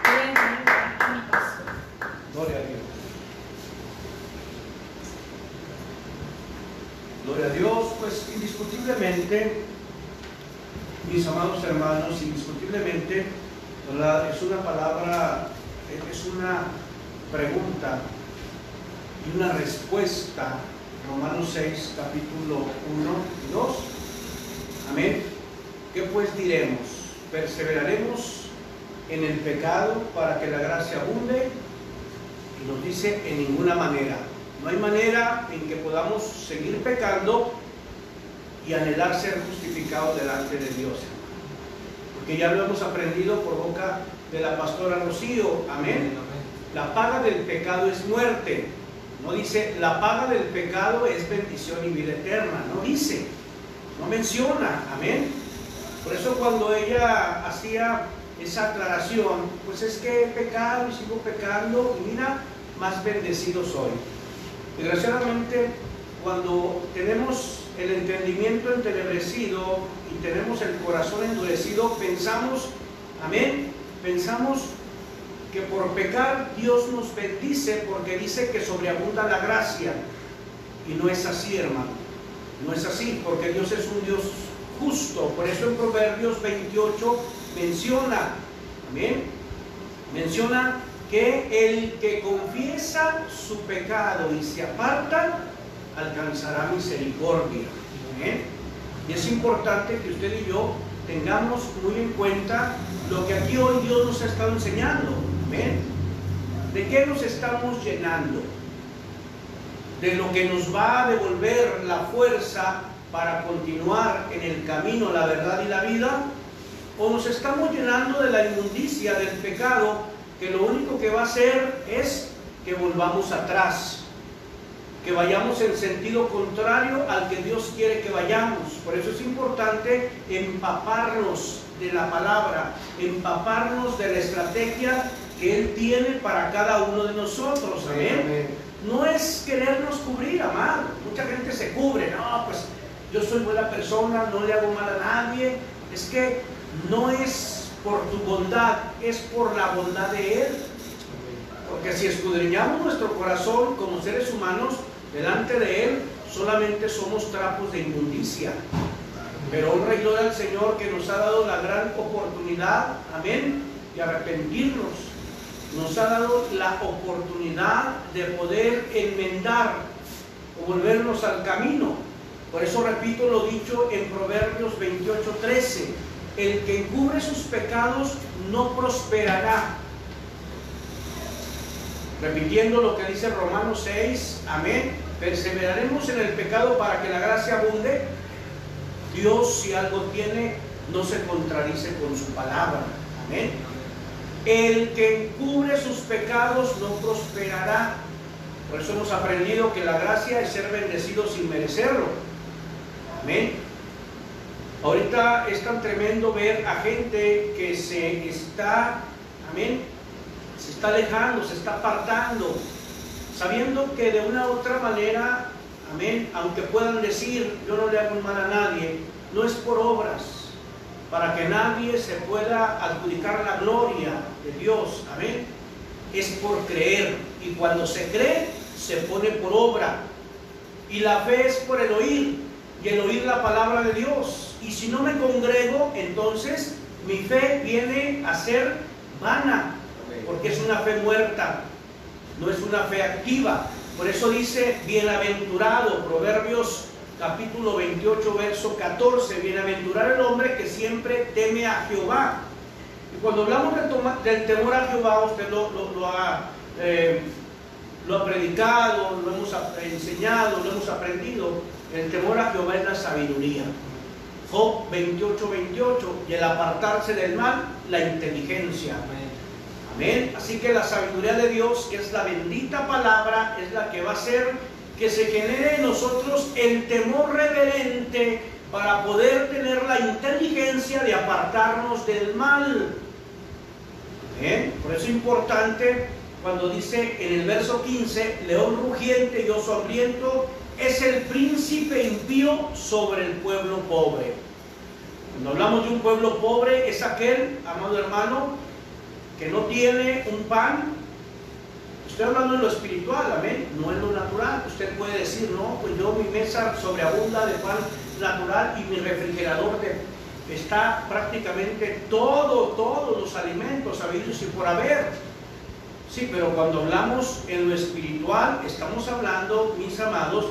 Voy a entregar a mi pastor. Gloria a Dios. Gloria a Dios, pues indiscutiblemente, mis amados hermanos, indiscutiblemente, ¿verdad? Es una palabra, es una pregunta y una respuesta. Romanos 6, capítulo 1 y 2. Amén. ¿Qué pues diremos? ¿Perseveraremos en el pecado para que la gracia abunde? Y nos dice, en ninguna manera. No hay manera en que podamos seguir pecando y anhelar ser justificados delante de Dios. Porque ya lo hemos aprendido por boca de la pastora Rocío. Amén. La paga del pecado es muerte. No dice, la paga del pecado es bendición y vida eterna. No dice, no menciona. Amén. Por eso cuando ella hacía esa aclaración, pues es que he pecado y sigo pecando y mira, más bendecido soy. Desgraciadamente, cuando tenemos el entendimiento entenebrecido y tenemos el corazón endurecido, pensamos, amén, pensamos que por pecar Dios nos bendice porque dice que sobreabunda la gracia. Y no es así, hermano. No es así, porque Dios es un Dios justo. Por eso en Proverbios 28 menciona, amén, menciona que el que confiesa su pecado y se aparta, alcanzará misericordia. ¿Amén? Y es importante que usted y yo tengamos muy en cuenta lo que aquí hoy Dios nos ha estado enseñando. ¿Amén? ¿De qué nos estamos llenando? ¿De lo que nos va a devolver la fuerza para continuar en el camino, la verdad y la vida? ¿O nos estamos llenando de la inmundicia del pecado, que lo único que va a hacer es que volvamos atrás, que vayamos en sentido contrario al que Dios quiere que vayamos? Por eso es importante empaparnos de la palabra, empaparnos de la estrategia que Él tiene para cada uno de nosotros. Amén. Amén. No es querernos cubrir, amado. Mucha gente se cubre. No, pues yo soy buena persona, no le hago mal a nadie. es que no es por tu bondad, es por la bondad de Él. Porque si escudriñamos nuestro corazón como seres humanos delante de Él, solamente somos trapos de inmundicia. Pero honra y gloria al Señor que nos ha dado la gran oportunidad, amén, de arrepentirnos. Nos ha dado la oportunidad de poder enmendar o volvernos al camino. Por eso repito lo dicho en Proverbios 28:13: el que encubre sus pecados no prosperará. Repitiendo lo que dice Romanos 6, amén, perseveraremos en el pecado para que la gracia abunde. Dios, si algo tiene, no se contradice con su palabra, amén. El que encubre sus pecados no prosperará. Por eso hemos aprendido que la gracia es ser bendecido sin merecerlo, amén. Ahorita es tan tremendo ver a gente que se está, amén, se está alejando, se está apartando, sabiendo que de una u otra manera, amén, aunque puedan decir yo no le hago mal a nadie, no es por obras, para que nadie se pueda adjudicar la gloria de Dios, amén, es por creer. Y cuando se cree, se pone por obra. Y la fe es por el oír, y el oír la palabra de Dios. Y si no me congrego, entonces mi fe viene a ser vana, porque es una fe muerta, no es una fe activa. Por eso dice bienaventurado, Proverbios capítulo 28 verso 14, bienaventurado el hombre que siempre teme a Jehová. Y cuando hablamos del temor a Jehová, usted lo ha predicado, lo hemos enseñado, lo hemos aprendido. El temor a Jehová es la sabiduría. Job 28:28, y el apartarse del mal, la inteligencia. Amén. Así que la sabiduría de Dios, que es la bendita palabra, es la que va a hacer que se genere en nosotros el temor reverente para poder tener la inteligencia de apartarnos del mal. Amén. Por eso es importante cuando dice en el verso 15: león rugiente y oso hambriento es el príncipe impío sobre el pueblo pobre. Cuando hablamos de un pueblo pobre, es aquel, amado hermano, que no tiene un pan. Estoy hablando en lo espiritual, amén, no en lo natural. Usted puede decir, no, pues yo mi mesa sobreabunda de pan natural y mi refrigerador está prácticamente todos los alimentos habidos y por haber. Sí, pero cuando hablamos en lo espiritual, estamos hablando, mis amados,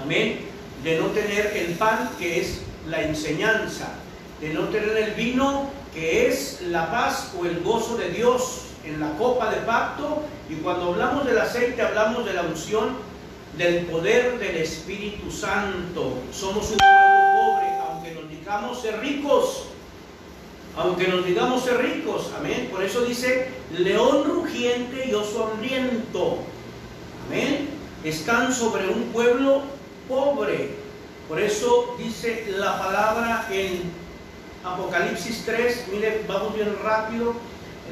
amén, de no tener el pan, que es la enseñanza, de no tener el vino, que es la paz o el gozo de Dios en la copa de pacto. Y cuando hablamos del aceite, hablamos de la unción, del poder del Espíritu Santo. Somos un pueblo pobre, aunque nos digamos ser ricos, amén. Por eso dice león rugiente y oso hambriento, amén, están sobre un pueblo pobre. Por eso dice la palabra en Apocalipsis 3, mire, vamos bien rápido,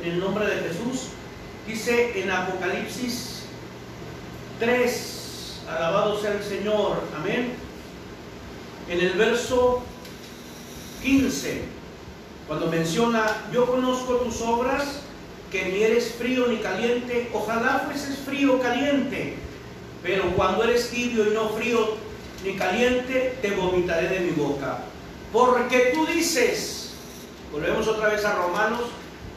en el nombre de Jesús. Dice en Apocalipsis 3, alabado sea el Señor, amén, en el verso 15, cuando menciona: yo conozco tus obras, que ni eres frío ni caliente. Ojalá fueses frío o caliente, pero cuando eres tibio y no frío ni caliente, te vomitaré de mi boca. Porque tú dices, volvemos otra vez a Romanos,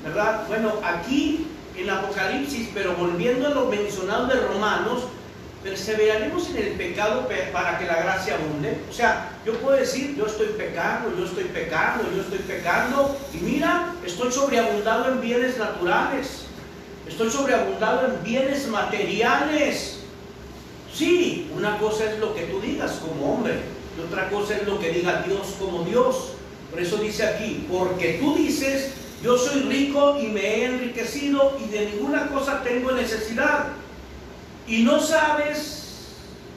¿verdad? Bueno, aquí en Apocalipsis, pero volviendo a lo mencionado de Romanos, perseveraremos en el pecado para que la gracia abunde. O sea, yo puedo decir, yo estoy pecando, y mira, estoy sobreabundado en bienes naturales, estoy sobreabundado en bienes materiales. Sí, una cosa es lo que tú digas como hombre, y otra cosa es lo que diga Dios como Dios. Por eso dice aquí: porque tú dices, yo soy rico y me he enriquecido y de ninguna cosa tengo necesidad. Y no sabes,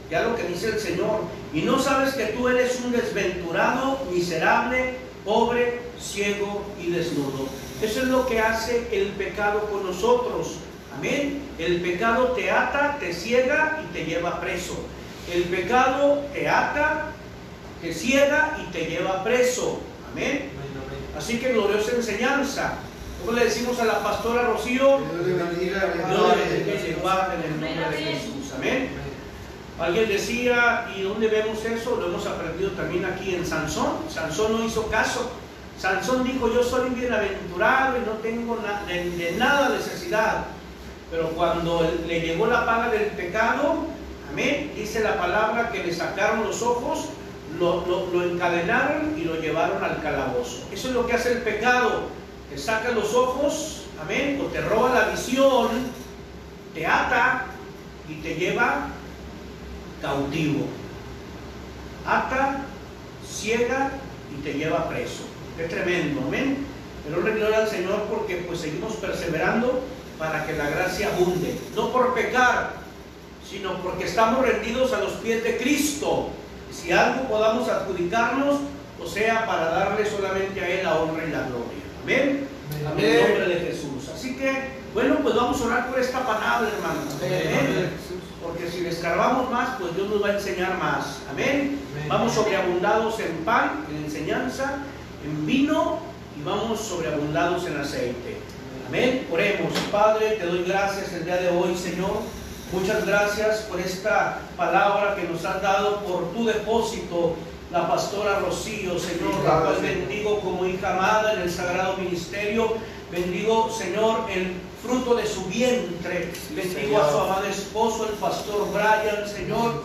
ya lo que dice el Señor, y no sabes que tú eres un desventurado, miserable, pobre, ciego y desnudo. Eso es lo que hace el pecado con nosotros. Amén. El pecado te ata, te ciega y te lleva preso. El pecado te ata, te ciega y te lleva preso. Amén. Así que gloriosa enseñanza. ¿Cómo le decimos a la pastora Rocío? Dios le bendiga. Dios le bendiga y guarde en el nombre de Jesús. Amén. Alguien decía, ¿y dónde vemos eso? Lo hemos aprendido también aquí en Sansón. Sansón no hizo caso. Sansón dijo, yo soy bienaventurado y no tengo de nada necesidad. Pero cuando le llegó la paga del pecado, amén, dice la palabra que le sacaron los ojos, lo encadenaron y lo llevaron al calabozo. Eso es lo que hace el pecado. Te saca los ojos, amén, o te roba la visión, te ata y te lleva cautivo. Ata, ciega y te lleva preso. Qué tremendo, amén. Pero gloria al Señor porque pues seguimos perseverando para que la gracia abunde. No por pecar, sino porque estamos rendidos a los pies de Cristo. Y si algo podamos adjudicarnos, o sea, para darle solamente a Él la honra y la gloria. Amén. En el nombre de Jesús. Así que, bueno, pues vamos a orar por esta palabra, hermanos. Amén. Porque si le escarbamos más, pues Dios nos va a enseñar más. Amén. Vamos sobreabundados en pan, en enseñanza, en vino y vamos sobreabundados en aceite. Amén. Oremos. Padre, te doy gracias el día de hoy, Señor. Muchas gracias por esta palabra que nos has dado por tu depósito, la pastora Rocío, Señor, la cual bendigo como hija amada en el sagrado ministerio. Bendigo, Señor, el fruto de su vientre. Bendigo a su amado esposo, el pastor Brian, Señor.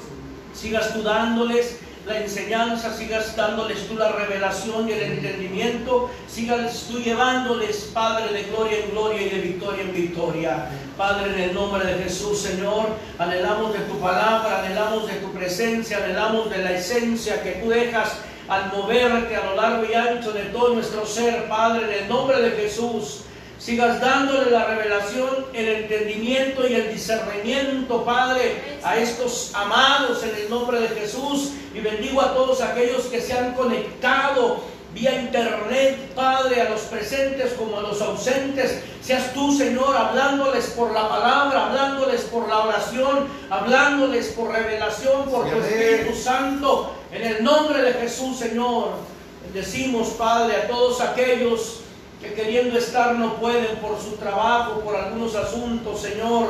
Sigas tú dándoles la enseñanza, sigas dándoles tú la revelación y el entendimiento, sigas tú llevándoles, Padre, de gloria en gloria y de victoria en victoria. Padre, en el nombre de Jesús, Señor, anhelamos de tu palabra, anhelamos de tu presencia, anhelamos de la esencia que tú dejas al moverte a lo largo y ancho de todo nuestro ser, Padre, en el nombre de Jesús. Sigas dándole la revelación, el entendimiento y el discernimiento, Padre, a estos amados en el nombre de Jesús. Y bendigo a todos aquellos que se han conectado vía internet, Padre, a los presentes como a los ausentes. Seas tú, Señor, hablándoles por la palabra, hablándoles por la oración, hablándoles por revelación, por tu Espíritu Santo. En el nombre de Jesús, Señor, bendecimos, Padre, a todos aquellos que queriendo estar no pueden por su trabajo, por algunos asuntos, Señor.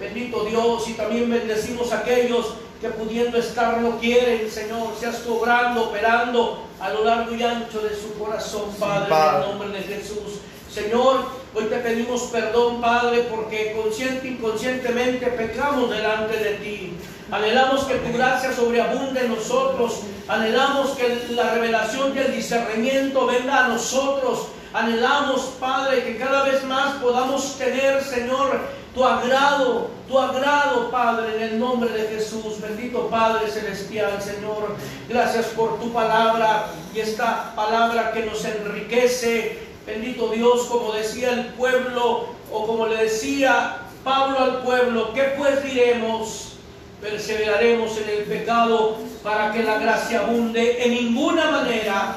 Bendito Dios. Y también bendecimos a aquellos que pudiendo estar no quieren, Señor. Seas tú obrando, operando a lo largo y ancho de su corazón, Padre, en el nombre de Jesús. Señor, hoy te pedimos perdón, Padre, porque consciente e inconscientemente pecamos delante de ti. Anhelamos que tu gracia sobreabunde en nosotros. Anhelamos que la revelación y el discernimiento venga a nosotros. Anhelamos, Padre, que cada vez más podamos tener, Señor, tu agrado, Padre, en el nombre de Jesús. Bendito Padre Celestial, Señor, gracias por tu palabra y esta palabra que nos enriquece. Bendito Dios, como decía el pueblo, o como le decía Pablo al pueblo, ¿qué pues diremos? Perseveraremos en el pecado para que la gracia abunde. En ninguna manera,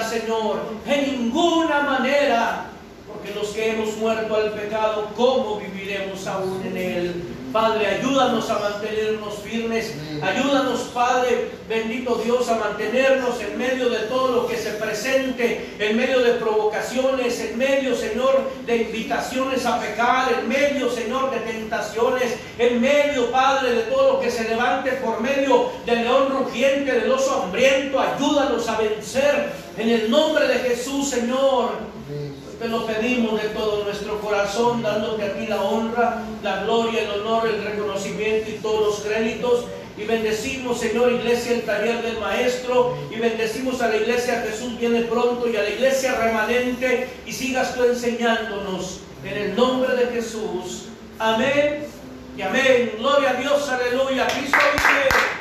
Señor, en ninguna manera, porque los que hemos muerto al pecado, ¿cómo viviremos aún en él? Padre, ayúdanos a mantenernos firmes. Ayúdanos, Padre, bendito Dios, a mantenernos en medio de todo lo que se presente, en medio de provocaciones, en medio, Señor, de invitaciones a pecar, en medio, Señor, de tentaciones, en medio, Padre, de todo lo que se levante por medio del león rugiente, del oso hambriento. Ayúdanos a vencer en el nombre de Jesús, Señor. Te lo pedimos de todo nuestro corazón, dándote a ti la honra, la gloria, el honor, el reconocimiento y todos los créditos. Y bendecimos, Señor, Iglesia, el taller del Maestro. Y bendecimos a la Iglesia Jesús viene pronto y a la Iglesia remanente. Y sigas tú enseñándonos en el nombre de Jesús. Amén y amén. Gloria a Dios, aleluya. Cristo vive.